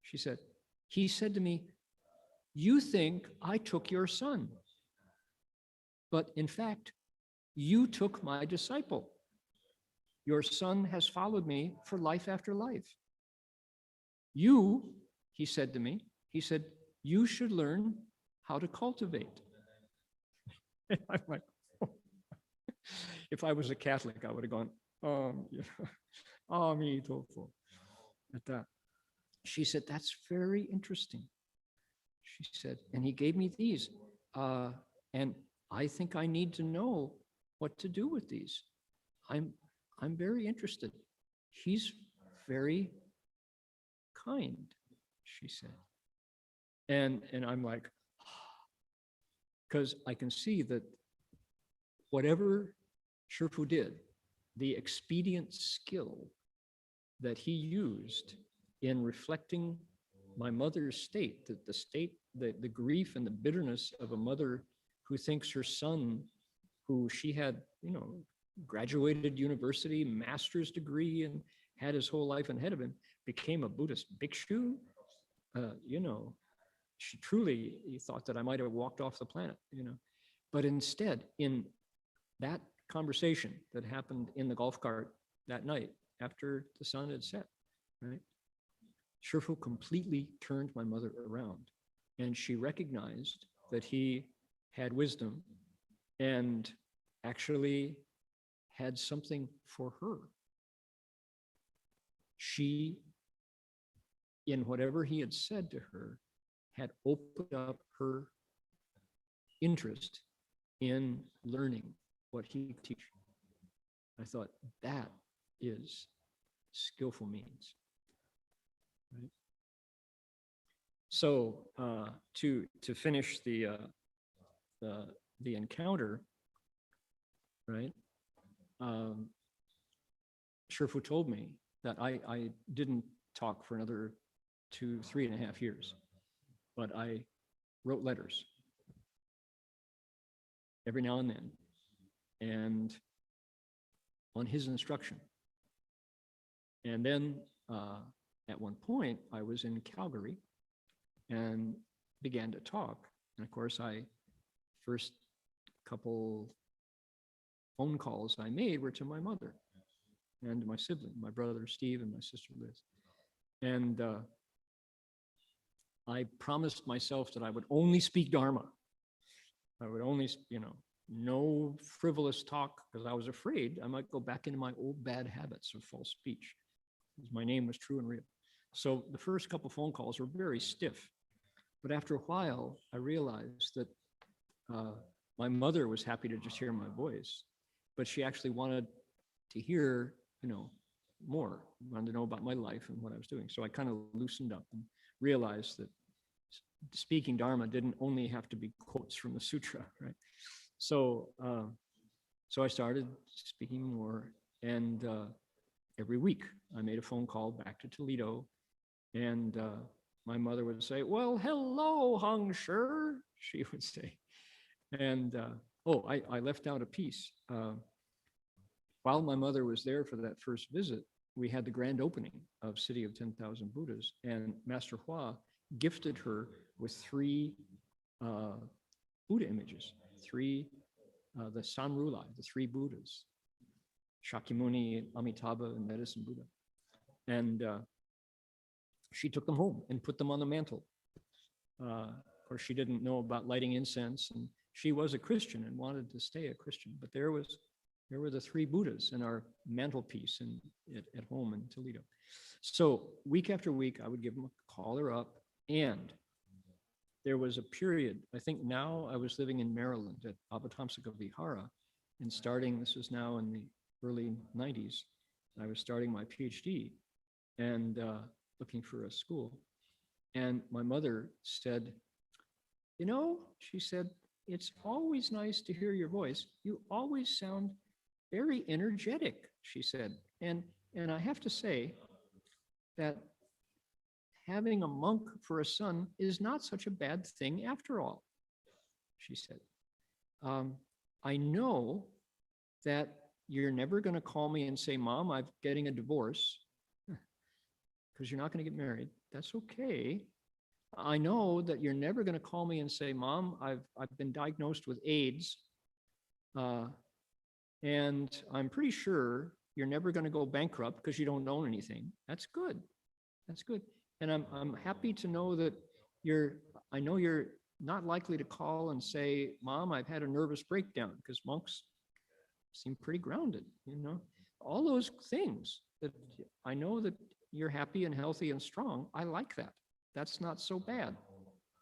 She said, "He said to me, 'You think I took your son, but in fact, you took my disciple. Your son has followed me for life after life. You,' he said to me, he said, 'you should learn how to cultivate.'" And I'm like, oh. If I was a Catholic, I would have gone, "Ami tofu," at that. She said, "That's very interesting." She said, "And he gave me these. And I think I need to know what to do with these. I'm very interested. He's very kind," she said. And I'm like, because I can see that whatever Shifu did, the expedient skill that he used in reflecting my mother's state, the state, the grief and the bitterness of a mother who thinks her son, who she had, graduated university, master's degree, and had his whole life ahead of him, became a Buddhist bhikshu. She truly thought that I might have walked off the planet, But instead, in that conversation that happened in the golf cart that night after the sun had set, right? Shifu completely turned my mother around, and she recognized that he had wisdom and actually had something for her. She, in whatever he had said to her, had opened up her interest in learning what he could teach. I thought that is skillful means. Right? So to finish the encounter, right? Shifu told me that I didn't talk for another 3.5 years, but I wrote letters every now and then, and on his instruction. And then at one point, I was in Calgary and began to talk. And of course, first couple phone calls I made were to my mother and my sibling, my brother Steve and my sister Liz. And I promised myself that I would only speak Dharma. I would only, no frivolous talk, because I was afraid I might go back into my old bad habits of false speech, because my name was true and real. So the first couple phone calls were very stiff. But after a while, I realized that my mother was happy to just hear my voice, but she actually wanted to hear, more, wanted to know about my life and what I was doing. So I kind of loosened up and realized that speaking Dharma didn't only have to be quotes from the sutra, right? So I started speaking more, and every week I made a phone call back to Toledo, and my mother would say, "Well, hello, Hong Shi," she would say. And I left out a piece. While my mother was there for that first visit, we had the grand opening of City of 10,000 Buddhas, and Master Hua gifted her with 3 Buddha images, the Sanrulai, the 3 Buddhas, Shakyamuni, Amitabha, and Medicine Buddha. And she took them home and put them on the mantle. Of course, she didn't know about lighting incense, and she was a Christian and wanted to stay a Christian. But there were the 3 Buddhas in our mantelpiece at home in Toledo. So week after week, I would call her up, and there was a period, I think now I was living in Maryland at Avatamsaka Vihara, and this was now in the early 90s, I was starting my PhD and looking for a school. And my mother said, she said, "It's always nice to hear your voice. You always sound very energetic," she said. And I have to say that having a monk for a son is not such a bad thing after all, she said. "I know that you're never going to call me and say, 'Mom, I'm getting a divorce,' because you're not going to get married. That's okay. I know that you're never going to call me and say, 'Mom, I've been diagnosed with AIDS, and I'm pretty sure you're never going to go bankrupt because you don't own anything.' That's good. That's good. And I'm happy to know that I know you're not likely to call and say, 'Mom, I've had a nervous breakdown,' because monks seem pretty grounded, all those things that I know that you're happy and healthy and strong. I like that. That's not so bad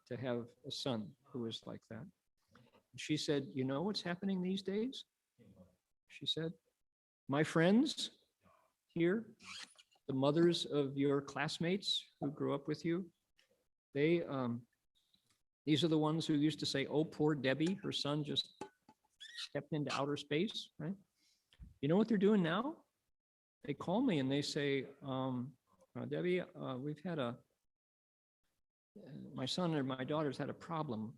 to have a son who is like that." She said, "You know what's happening these days?" She said, "My friends here, the mothers of your classmates who grew up with you, these are the ones who used to say, 'Oh, poor Debbie, her son just stepped into outer space,' right? You know what they're doing now? They call me and they say, 'Debbie, my son or my daughter's had a problem.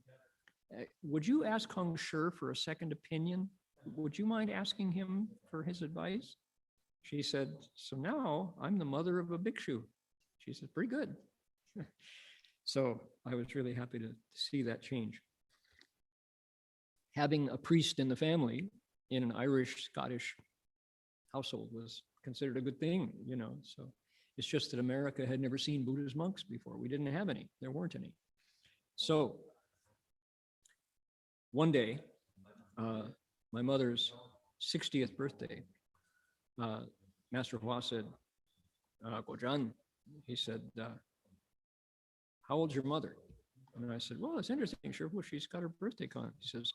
Would you ask Hong Shi for a second opinion? Would you mind asking him for his advice?' She said, 'So now I'm the mother of a bhikshu.' She said, 'Pretty good.' So I was really happy to see that change. having a priest in the family in an Irish, Scottish household was considered a good thing, you know. So it's just that America had never seen Buddhist monks before. We didn't have any. There weren't any. So one day, my mother's 60th birthday, Master Hua said, Guozhan, he said, how old's your mother? And I said, well, it's interesting, Shifu, she's got her birthday coming. He says,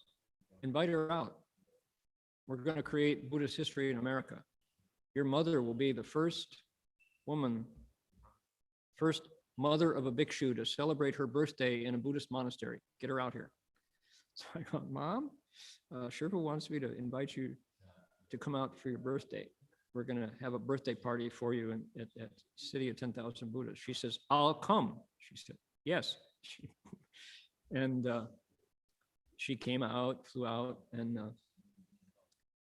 invite her out. We're going to create Buddhist history in America. Your mother will be the first woman, first mother of a bhikshu to celebrate her birthday in a Buddhist monastery. Get her out here. So I go, Mom, Shifu wants me to invite you to come out for your birthday. We're going to have a birthday party for you at City of 10,000 Buddhas. She says, I'll come. She said, yes. And she came out, flew out, and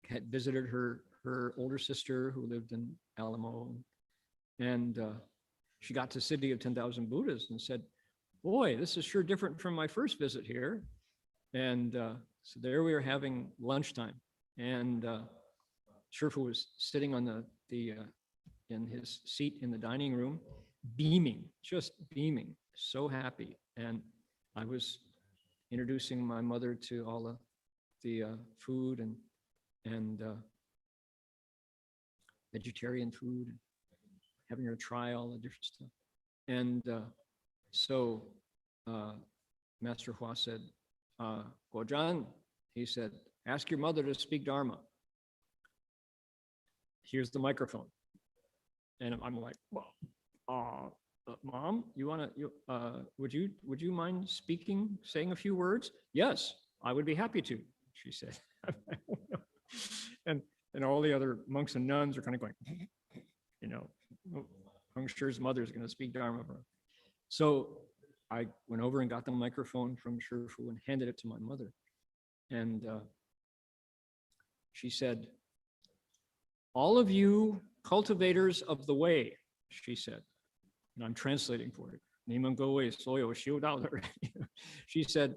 had visited her older sister who lived in Alamo. And she got to City of 10,000 Buddhas and said, boy, this is sure different from my first visit here. And so there we were having lunchtime. And Shifu was sitting on in his seat in the dining room, beaming, just beaming, so happy. And I was introducing my mother to all the food and vegetarian food, having her try all the different stuff. And so Master Hua said, Guozhan, he said, ask your mother to speak Dharma. Here's the microphone. And I'm like, well, Mom, you want to, would you mind speaking, saying a few words? Yes, I would be happy to, she said. and all the other monks and nuns are kind of going, you know, I'm sure his mother's going to speak Dharma for him. So I went over and got the microphone from Shifu and handed it to my mother. And she said, all of you cultivators of the way, she said, and I'm translating for it. She said,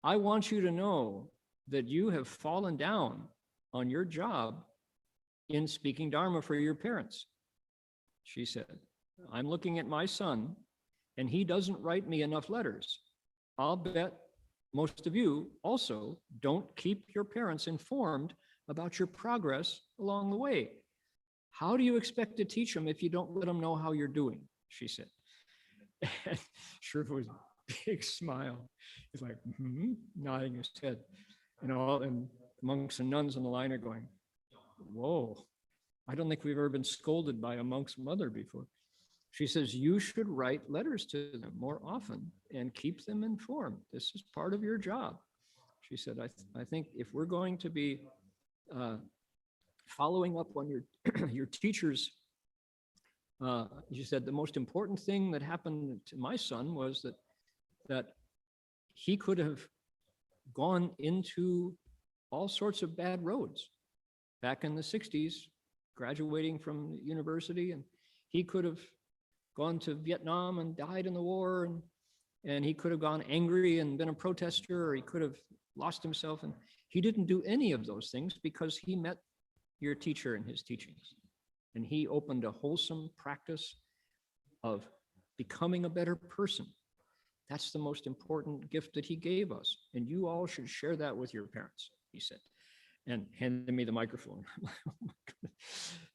I want you to know that you have fallen down on your job in speaking Dharma for your parents. She said, I'm looking at my son and he doesn't write me enough letters. I'll bet most of you also don't keep your parents informed about your progress along the way. How do you expect to teach them if you don't let them know how you're doing? She said. And Shifu was a big smile. He's like, nodding his head. And monks and nuns on the line are going, whoa, I don't think we've ever been scolded by a monk's mother before. She says, you should write letters to them more often and keep them informed. This is part of your job. She said, I think if we're going to be following up on your teachers, she said, the most important thing that happened to my son was that he could have gone into all sorts of bad roads back in the 60s, graduating from university, and he could have gone to Vietnam and died in the war, and he could have gone angry and been a protester, or he could have lost himself, and he didn't do any of those things because he met your teacher and his teachings. And he opened a wholesome practice of becoming a better person. That's the most important gift that he gave us. And you all should share that with your parents, he said, and handed me the microphone.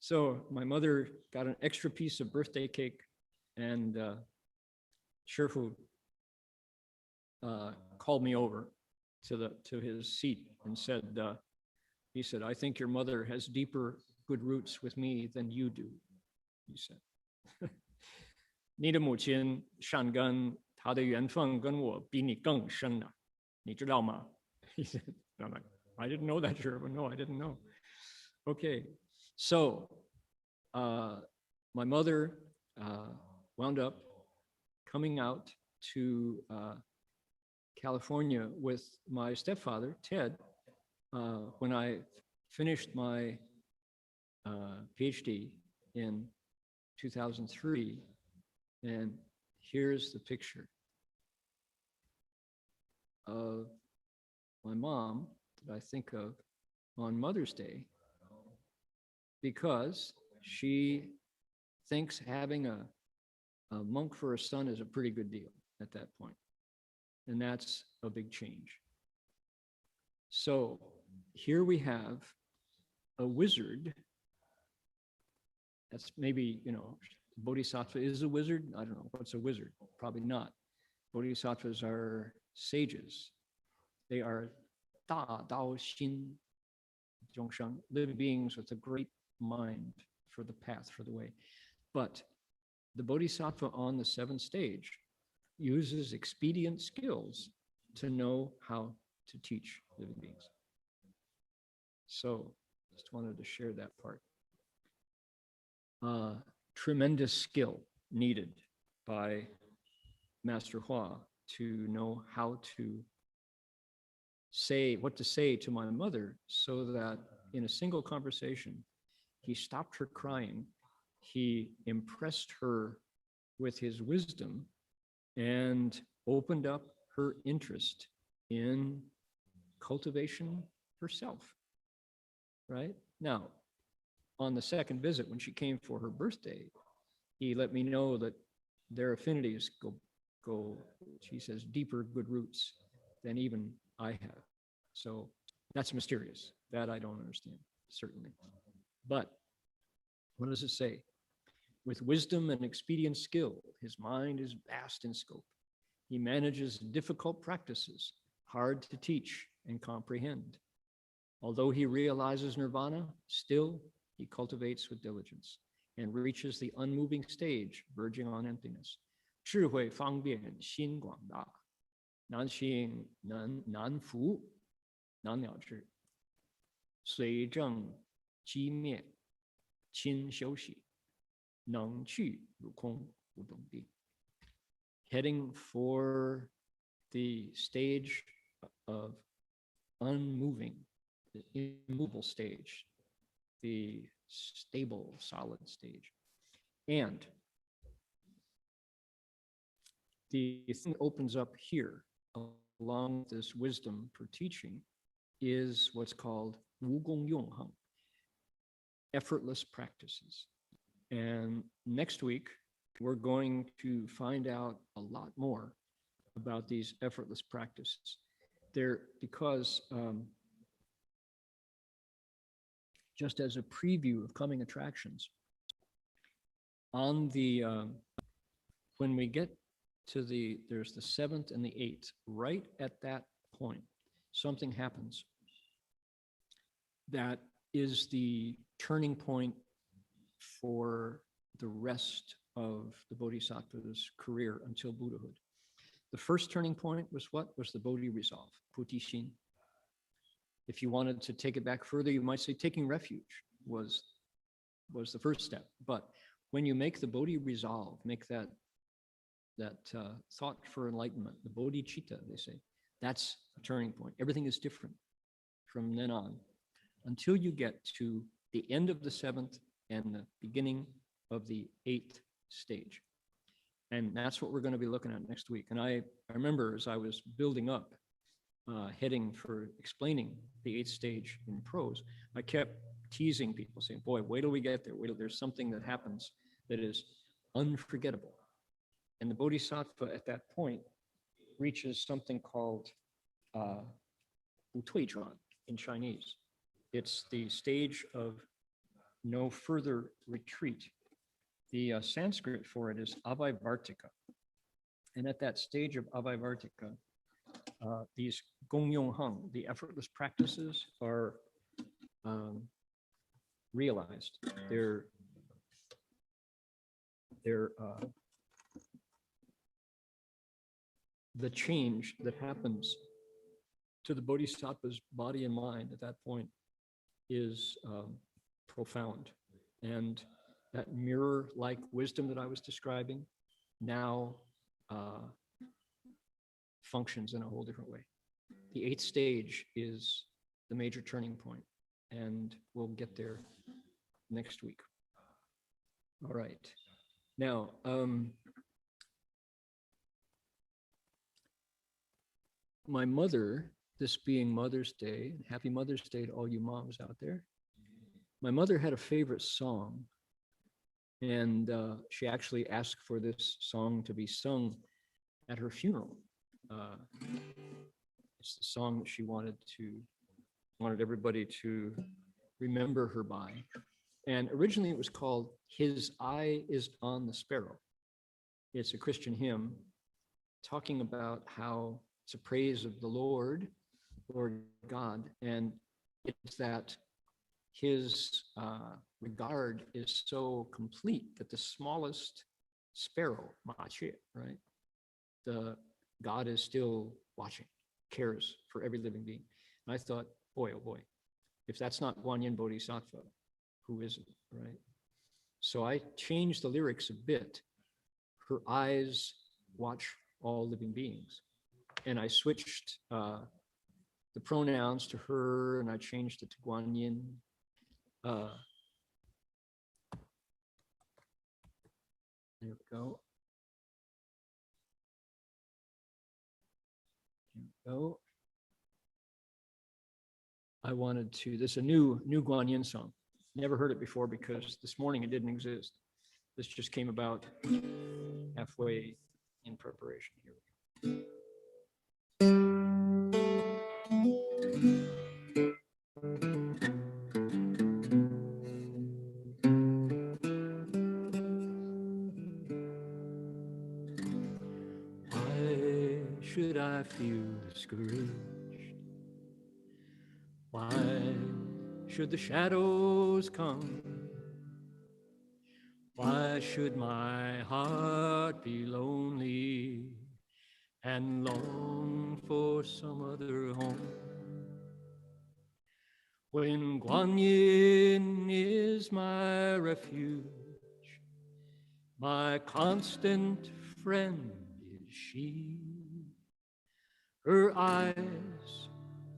So my mother got an extra piece of birthday cake, and Shifu called me over to his seat and said, he said, I think your mother has deeper good roots with me than you do, he said. 你的母亲善根，她的缘分跟我比你更深了，你知道吗? He said, and I'm like, I didn't know that, sure, but no, I didn't know. Okay, so my mother wound up coming out to California with my stepfather, Ted, when I finished my PhD in 2003, and here's the picture of my mom that I think of on Mother's Day, because she thinks having a monk for a son is a pretty good deal at that point. And that's a big change. So here we have a wizard. That's maybe, Bodhisattva is a wizard. I don't know. What's a wizard? Probably not. Bodhisattvas are sages. They are Da Dao Xin Zhongsheng, living beings with a great mind for the path, for the way. But the Bodhisattva on the seventh stage uses expedient skills to know how to teach living beings. So just wanted to share that part. Tremendous skill needed by Master Hua to know how to say what to say to my mother, so that in a single conversation, he stopped her crying, he impressed her with his wisdom, and opened up her interest in cultivation herself, right? Now, on the second visit, when she came for her birthday, he let me know that their affinities go, she says, deeper good roots than even I have. So that's mysterious. That I don't understand, certainly. But what does it say? With wisdom and expedient skill, his mind is vast in scope. He manages difficult practices, hard to teach and comprehend. Although he realizes nirvana, still he cultivates with diligence and reaches the unmoving stage, verging on emptiness. 智慧方便心广大，难行难服难了之，随正机灭亲休息，能去如空无动地。Heading for the stage of unmoving, the immovable stage, the stable, solid stage. And the thing that opens up here, along this wisdom for teaching, is what's called 无功用行, effortless practices. And next week, we're going to find out a lot more about these effortless practices. They're because just as a preview of coming attractions, on the when we get to there's the 7th and the 8th, right at that point, something happens that is the turning point for the rest of the Bodhisattva's career until Buddhahood. The first turning point was what? Was the Bodhi resolve, Putishin. If you wanted to take it back further, you might say taking refuge was the first step. But when you make the Bodhi resolve, make that thought for enlightenment, the bodhicitta, they say, that's a turning point. Everything is different from then on until you get to the end of the 7th and the beginning of the 8th stage. And that's what we're going to be looking at next week. And I remember as I was building up, heading for explaining the 8th stage in prose, I kept teasing people, saying, boy, wait till we get there. Wait till there's something that happens that is unforgettable. And the Bodhisattva at that point reaches something called Wutuizhuan in Chinese. It's the stage of no further retreat. The Sanskrit for it is Avatamsaka. And at that stage of Avatamsaka, these Gongyong Hung, the effortless practices, are realized. They're the change that happens to the Bodhisattva's body and mind at that point is profound. And that mirror-like wisdom that I was describing now functions in a whole different way. The 8th stage is the major turning point, and we'll get there next week. All right. Now, my mother, this being Mother's Day, happy Mother's Day to all you moms out there. My mother had a favorite song, and she actually asked for this song to be sung at her funeral. It's the song that she wanted everybody to remember her by. And originally it was called His Eye is on the Sparrow. It's a Christian hymn talking about how it's a praise of the Lord God, and it's that his regard is so complete that the smallest sparrow, machi, right? The God is still watching, cares for every living being. And I thought, boy, oh boy, if that's not Guanyin Bodhisattva, who is it, right? So I changed the lyrics a bit. Her eyes watch all living beings. And I switched the pronouns to her, and I changed it to Guanyin. There we go. There we go. I wanted to, this is a new Guanyin song. Never heard it before because this morning it didn't exist. This just came about halfway in preparation. Here we go. Why should I feel discouraged? Why should the shadows come? Why should my heart be lonely and long for some other home? When Guanyin is my refuge, my constant friend is she. Her eyes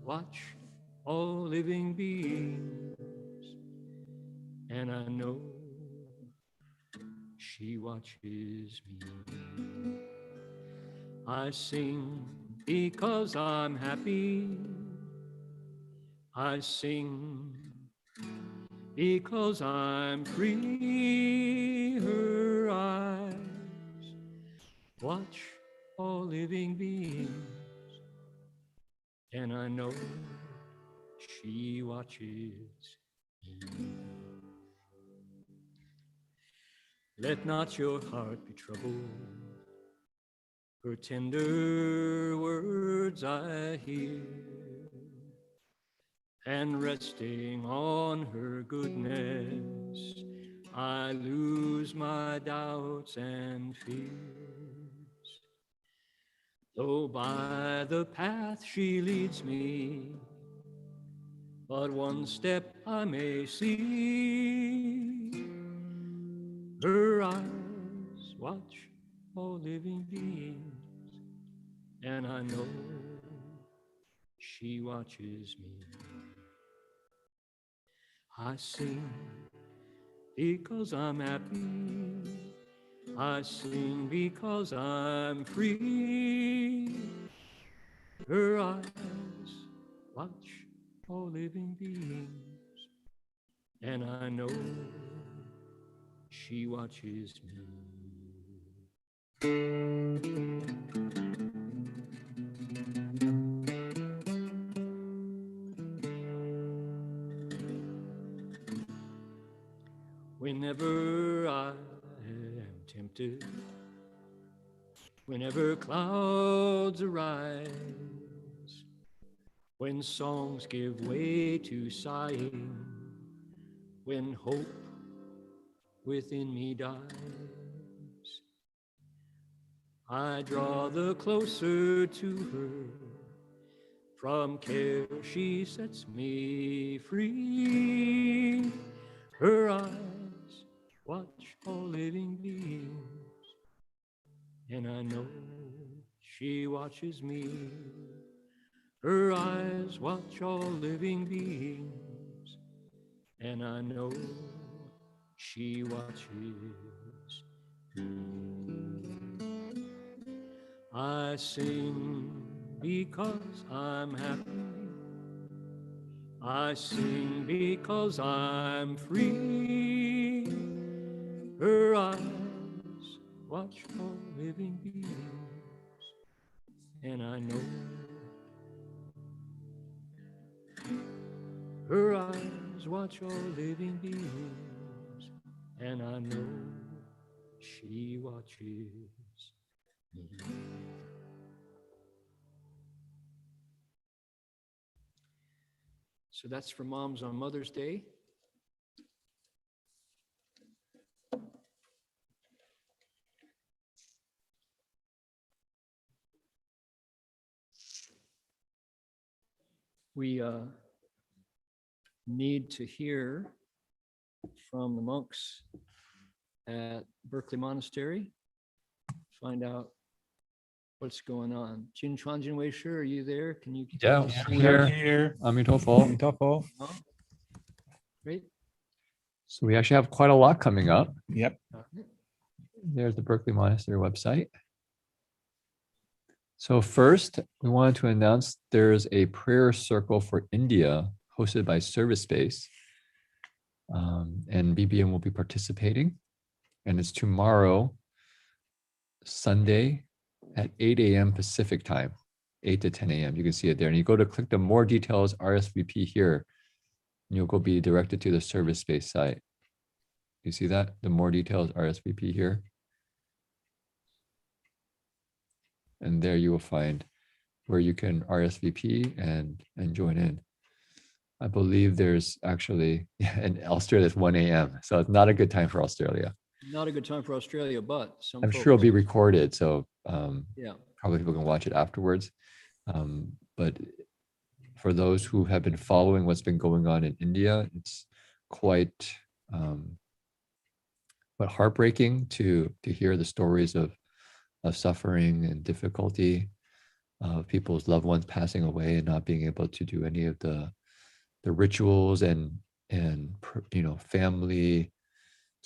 watch all living beings, and I know she watches me. I sing because I'm happy. I sing because I'm free. Her eyes watch all living beings, and I know she watches me. Let not your heart be troubled. Her tender words I hear, and resting on her goodness, I lose my doubts and fears. Though by the path she leads me, but one step I may see. Her eyes watch all living beings, and I know she watches me. I sing because I'm happy. I sing because I'm free. Her eyes watch all living beings, and I know she watches me. Whenever I am tempted, whenever clouds arise, when songs give way to sighing, when hope within me dies, I draw the closer to her. From care she sets me free. Her eyes watch all living beings, and I know she watches me. Her eyes watch all living beings, and I know she watches me. I sing because I'm happy. I sing because I'm free. Her eyes watch all living beings, and I know her eyes watch all living beings, and I know she watches me. So that's for moms on Mother's Day. We need to hear from the monks at Berkeley Monastery, find out what's going on. Jin Chuan Jin Wei Shi, are you there? Can you? Yeah, here. Amitofo. Great. So we actually have quite a lot coming up. Yep. There's the Berkeley Monastery website. So first, we wanted to announce there's a prayer circle for India hosted by Service Space. And BBM will be participating. And it's tomorrow, Sunday at 8 a.m. Pacific time, 8 to 10 a.m. You can see it there. And you go to click the more details RSVP here, and you'll go be directed to the Service Space site. You see that? The more details RSVP here. And there you will find where you can RSVP and join in. I believe there's actually, in Australia, it's 1 a.m. So it's not a good time for Australia. Not a good time for Australia, but I'm sure it'll be recorded. So yeah, probably people can watch it afterwards. But for those who have been following what's been going on in India, it's quite but heartbreaking to hear the stories of suffering and difficulty, of people's loved ones passing away and not being able to do any of the rituals and family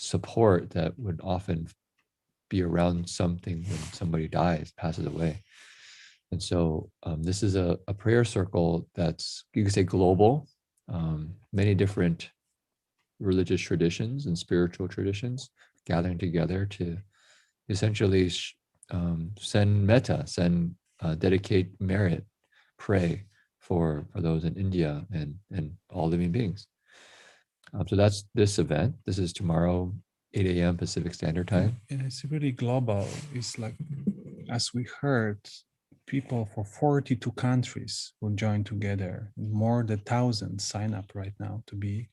support that would often be around something when somebody dies, passes away. And so this is a prayer circle that's, you could say, global, many different religious traditions and spiritual traditions gathering together to essentially send metta, dedicate merit, pray for those in India and all living beings. So that's this event. This is tomorrow, 8 a.m. Pacific Standard Time. And it's really global. It's like, as we heard, people for 42 countries will join together. More than 1,000 sign up right now to be,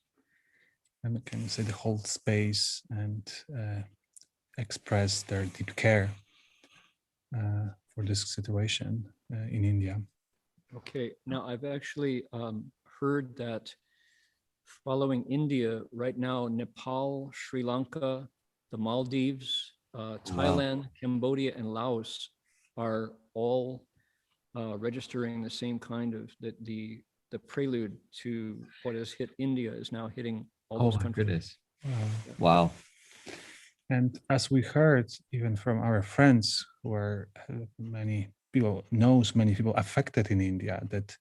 and can say, the whole space and express their deep care for this situation in India. Okay, now I've actually heard that following India right now, Nepal, Sri Lanka, the Maldives, Thailand, Cambodia, and Laos are all registering the same kind of the prelude to what has hit India is now hitting all those countries. Goodness. Wow. And as we heard, even from our friends who are many people affected in India, that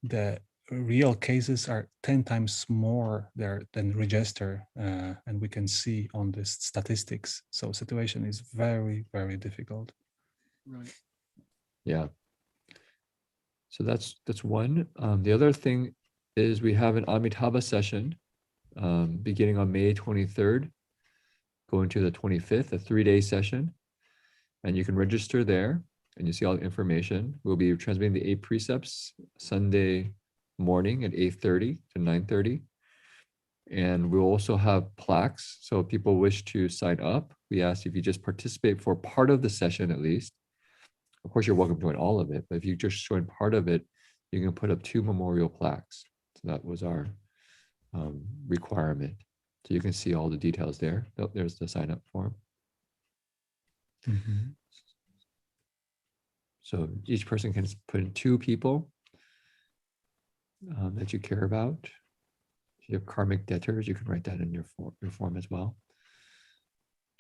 the real cases are 10 times more there than register, and we can see on the statistics. So situation is very, very difficult. Right. Yeah. So that's one. The other thing is we have an Amitabha session beginning on May 23rd, going to the 25th, a 3-day session. And you can register there and you see all the information. We'll be transmitting the 8 precepts Sunday morning at 8:30 to 9:30. And we'll also have plaques. So if people wish to sign up, we ask if you just participate for part of the session at least. Of course, you're welcome to join all of it, but if you just join part of it, you can put up 2 memorial plaques. So that was our requirement. So you can see all the details there. Oh, there's the sign up form. Mm-hmm. So each person can put in 2 people that you care about. If you have karmic debtors, you can write that in your form as well.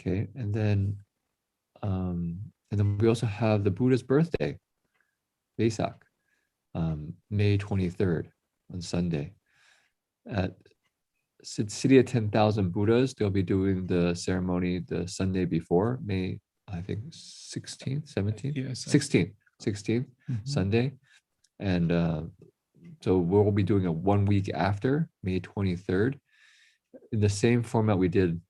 Okay, and then we also have the Buddha's birthday Vesak, May 23rd on Sunday. At City of 10,000 Buddhas, they'll be doing the ceremony the Sunday before, May, I think 16th, 17th? Yes. 16th, Sunday. And so we'll be doing it 1 week after, May 23rd, in the same format we did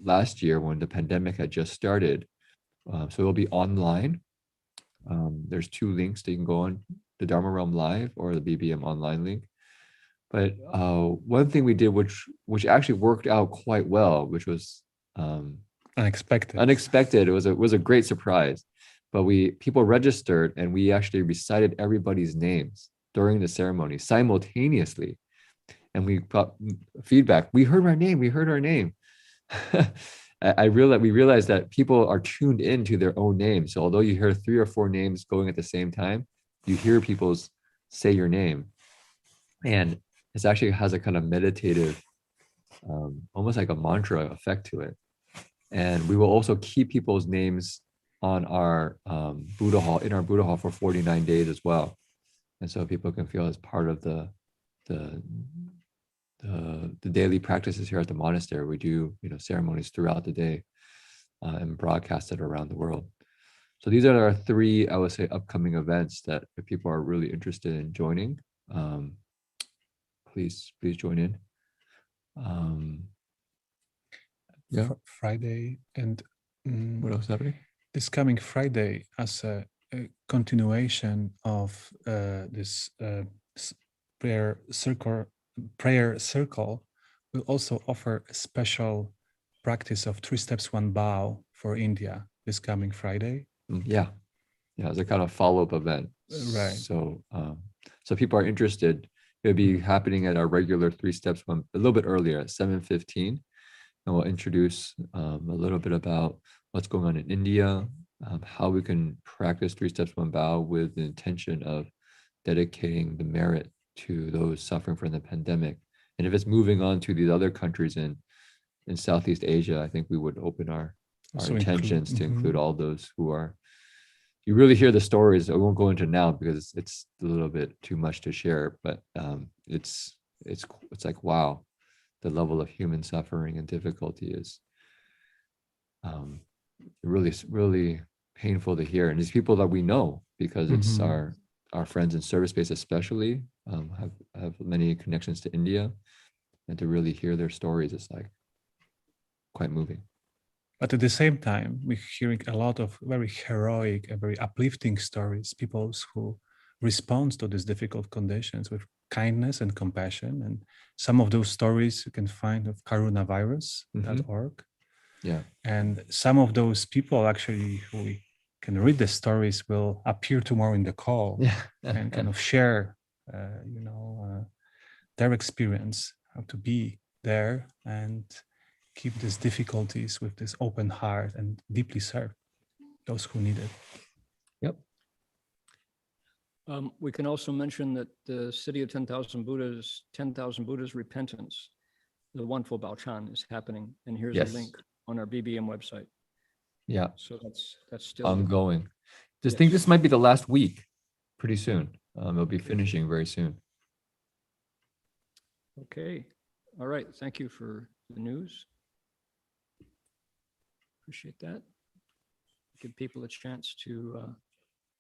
last year when the pandemic had just started. So it'll be online. There's 2 links that you can go on, the Dharma Realm Live or the BBM online link. But one thing we did, which actually worked out quite well, which was unexpected. It was a great surprise. But people registered, and we actually recited everybody's names during the ceremony simultaneously. And we got feedback. We heard our name. We heard our name. We realized that people are tuned into their own names. So although you hear 3 or 4 names going at the same time, you hear people say your name. And it actually has a kind of meditative, almost like a mantra effect to it. And we will also keep people's names on our Buddha hall, in our Buddha hall for 49 days as well. And so people can feel as part of the daily practices here at the monastery. We do, ceremonies throughout the day and broadcast it around the world. So these are our 3, I would say, upcoming events that if people are really interested in joining, please join in. Friday and what else happening? This coming Friday, as a continuation of this prayer circle, we'll also offer a special practice of 3 steps, 1 bow for India this coming Friday. Yeah, it's a kind of follow-up event. Right. So people are interested. It'll be happening at our regular 3 steps, 1 a little bit earlier at 7:15, and we'll introduce a little bit about what's going on in India, how we can practice 3 steps, 1 bow with the intention of dedicating the merit to those suffering from the pandemic. And if it's moving on to these other countries in Southeast Asia, I think we would open our intentions to include all those who are. You really hear the stories. I won't go into now because it's a little bit too much to share, but it's like, wow, the level of human suffering and difficulty is really painful to hear. And these people that we know, because it's our friends in service space especially, have many connections to India, and to really hear their stories is like quite moving. But at the same time, we're hearing a lot of very heroic and very uplifting stories, people who respond to these difficult conditions with kindness and compassion. And some of those stories you can find at karunavirus.org. Yeah. And some of those people actually who we can read the stories will appear tomorrow in the call and kind of share, their experience, how to be there and keep these difficulties with this open heart and deeply serve those who need it. Yep. We can also mention that the City of 10,000 Buddhas Repentance, the wonderful Baochan, is happening. And here's a link on our BBM website. Yeah. So that's still ongoing. Just think this might be the last week pretty soon. It'll be finishing very soon. Okay. All right. Thank you for the news. Appreciate that. Give people a chance to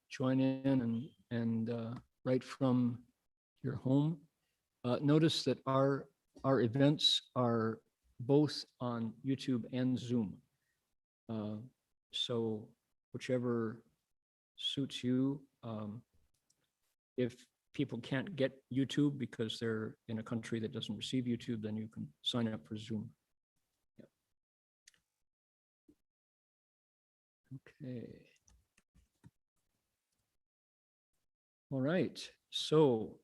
join in and right from your home. Notice that our events are both on YouTube and Zoom. So whichever suits you. If people can't get YouTube because they're in a country that doesn't receive YouTube, then you can sign up for Zoom. Okay. All right. So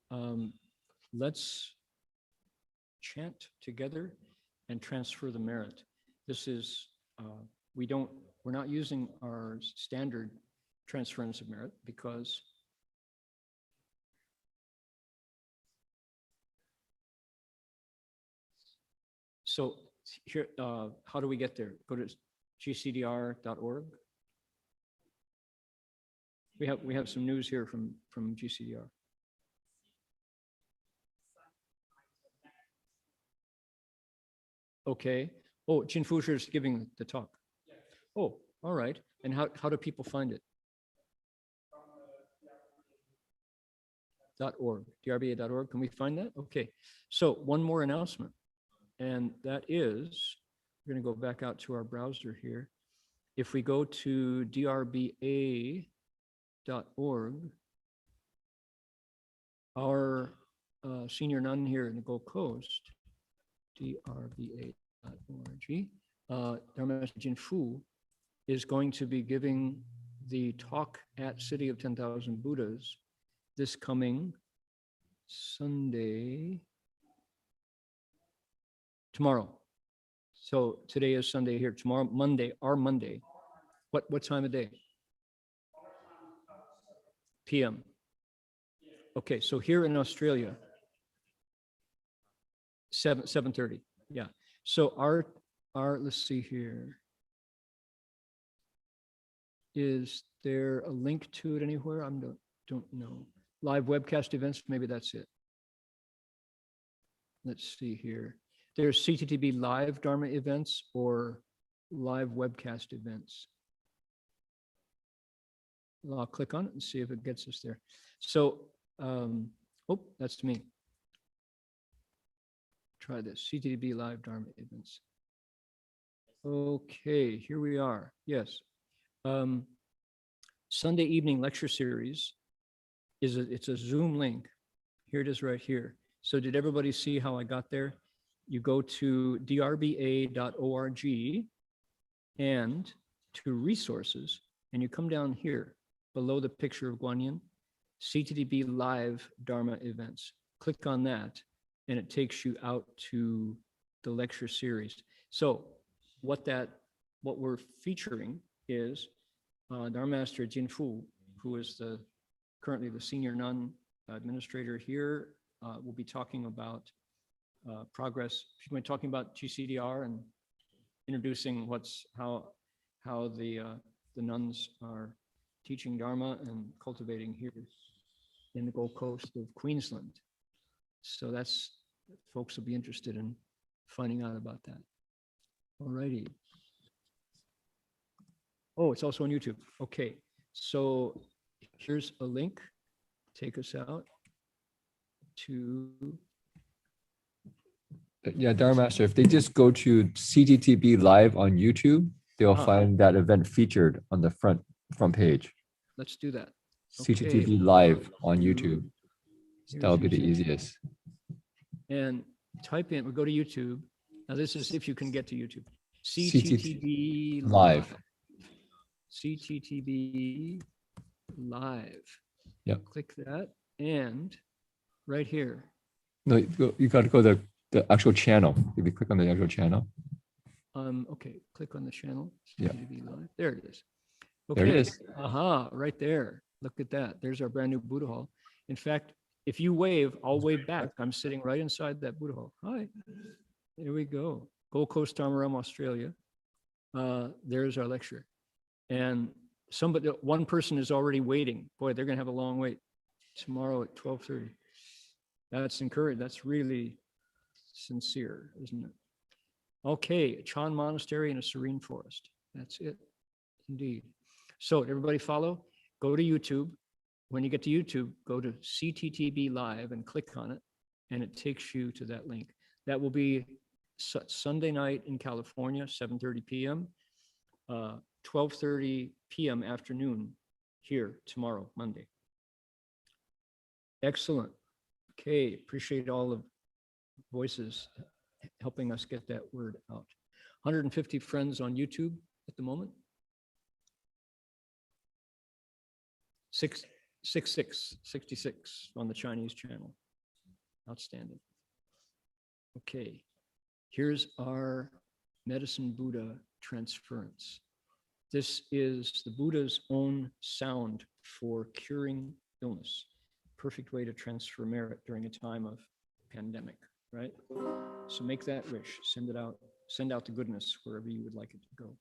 let's chant together and transfer the merit. This is, we're not using our standard transference of merit because so here, how do we get there? Go to gcdr.org. We have some news here from GCDR. Okay. Oh, Jin Fusher is giving the talk. Oh, all right. And how do people find it? .org, drba.org. Can we find that? Okay. So one more announcement, and that is, we're going to go back out to our browser here. If we go to drba.org, our senior nun here in the Gold Coast, drba.org, Dharma Master Jin Fu is going to be giving the talk at City of 10,000 Buddhas this coming Sunday, tomorrow. So today is Sunday here, tomorrow, Monday, our Monday. What time of day? PM. Okay, so here in Australia, 7:30. Yeah. So our let's see here. Is there a link to it anywhere? I don't know. Live webcast events, maybe that's it. Let's see here. There's CTTB live Dharma events or live webcast events. I'll click on it and see if it gets us there. So, oh, that's me. Try this, CTTB live Dharma events. Okay, here we are, yes. Sunday evening lecture series it's a Zoom link. Here it is right here. So did everybody see how I got there? You go to drba.org and to resources, and you come down here below the picture of Guanyin, CTTB live Dharma events. Click on that, and it takes you out to the lecture series. So what we're featuring is Dharma Master Jin Fu, who is currently the senior nun administrator here, will be talking about progress. She's going to be talking about GCDR and introducing how the nuns are teaching Dharma and cultivating here in the Gold Coast of Queensland. So that's, folks will be interested in finding out about that. All righty. Oh, it's also on YouTube. Okay, so here's a link. Take us out to. Yeah, Dharma Master, if they just go to CTTB live on YouTube, they'll find that event featured on the front page. Let's do that. CTTB live on YouTube. That'll be the easiest. And type in, we'll go to YouTube. Now this is if you can get to YouTube. CTTB live. CTTB live. Yep. Click that, and right here. No, you got to go to the actual channel. If you click on the actual channel. Okay, click on the channel. Yeah. Live. There it is. Okay. There it is. Aha, right there. Look at that. There's our brand new Buddha Hall. In fact, if you wave, I'll wave back. I'm sitting right inside that Buddha Hall. Hi. There we go. Gold Coast, Dharma Realm, Australia. There's our lecture. And one person is already waiting. Boy, they're going to have a long wait tomorrow at 12:30. That's encouraging. That's really sincere, isn't it? Okay, Chan Monastery in a serene forest. That's it, indeed. So everybody follow, go to YouTube. When you get to YouTube, go to CTTB Live and click on it, and it takes you to that link. That will be Sunday night in California, 7:30 p.m., 12:30 p.m. afternoon here tomorrow, Monday. Excellent. Okay, appreciate all the voices helping us get that word out. 150 friends on YouTube at the moment. 66 on the Chinese channel. Outstanding. Okay, here's our Medicine Buddha transference. This is the Buddha's own sound for curing illness. Perfect way to transfer merit during a time of pandemic, right? So make that wish, send it out, send out the goodness wherever you would like it to go.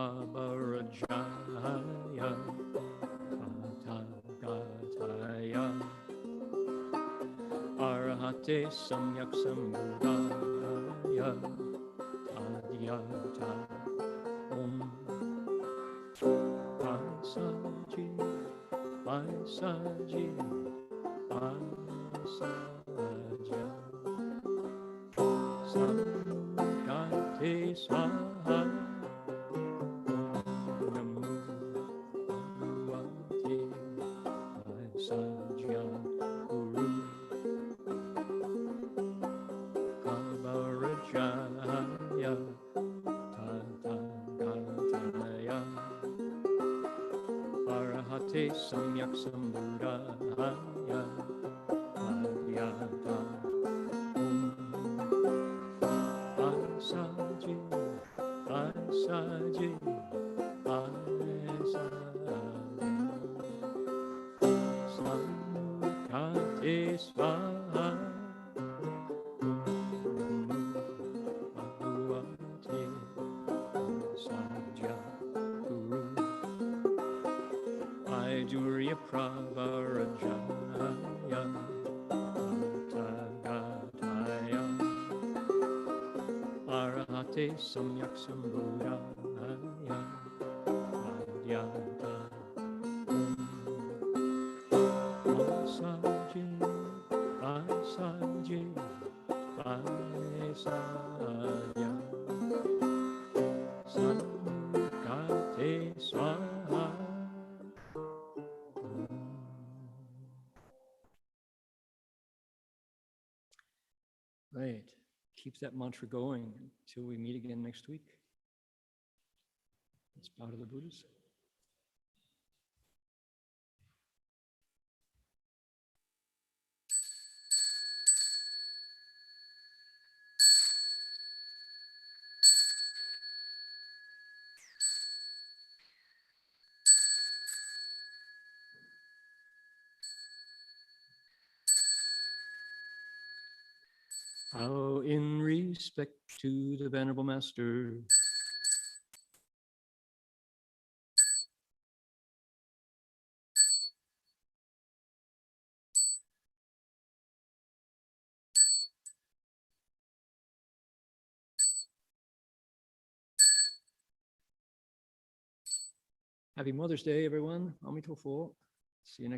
Abarajaya Tathagata Arahate Samyak Sambuddhaya Tadyata Om Paisaji Paisaji Paisaja Samukate Swaha Namo Bhagavate Paisaja Guru Kavarajaya Tathagata Arahate Samyak Sambuddhaya Tadyata Om Paisaji Paisaji Paisaja Samukate Swaha Bhagavate Paisaja Guru Aidurya Pravarajaya Tathagata Arahate Samyak Sambuddhaya Tadyata Om Paisaji Paisaji Paisaja Samukate Swaha. Right. Keep that mantra going until we meet again next week. Let's bow to the Buddhas. Bow in respect to the Venerable Master. Happy Mother's Day, everyone. Amitofo. See you next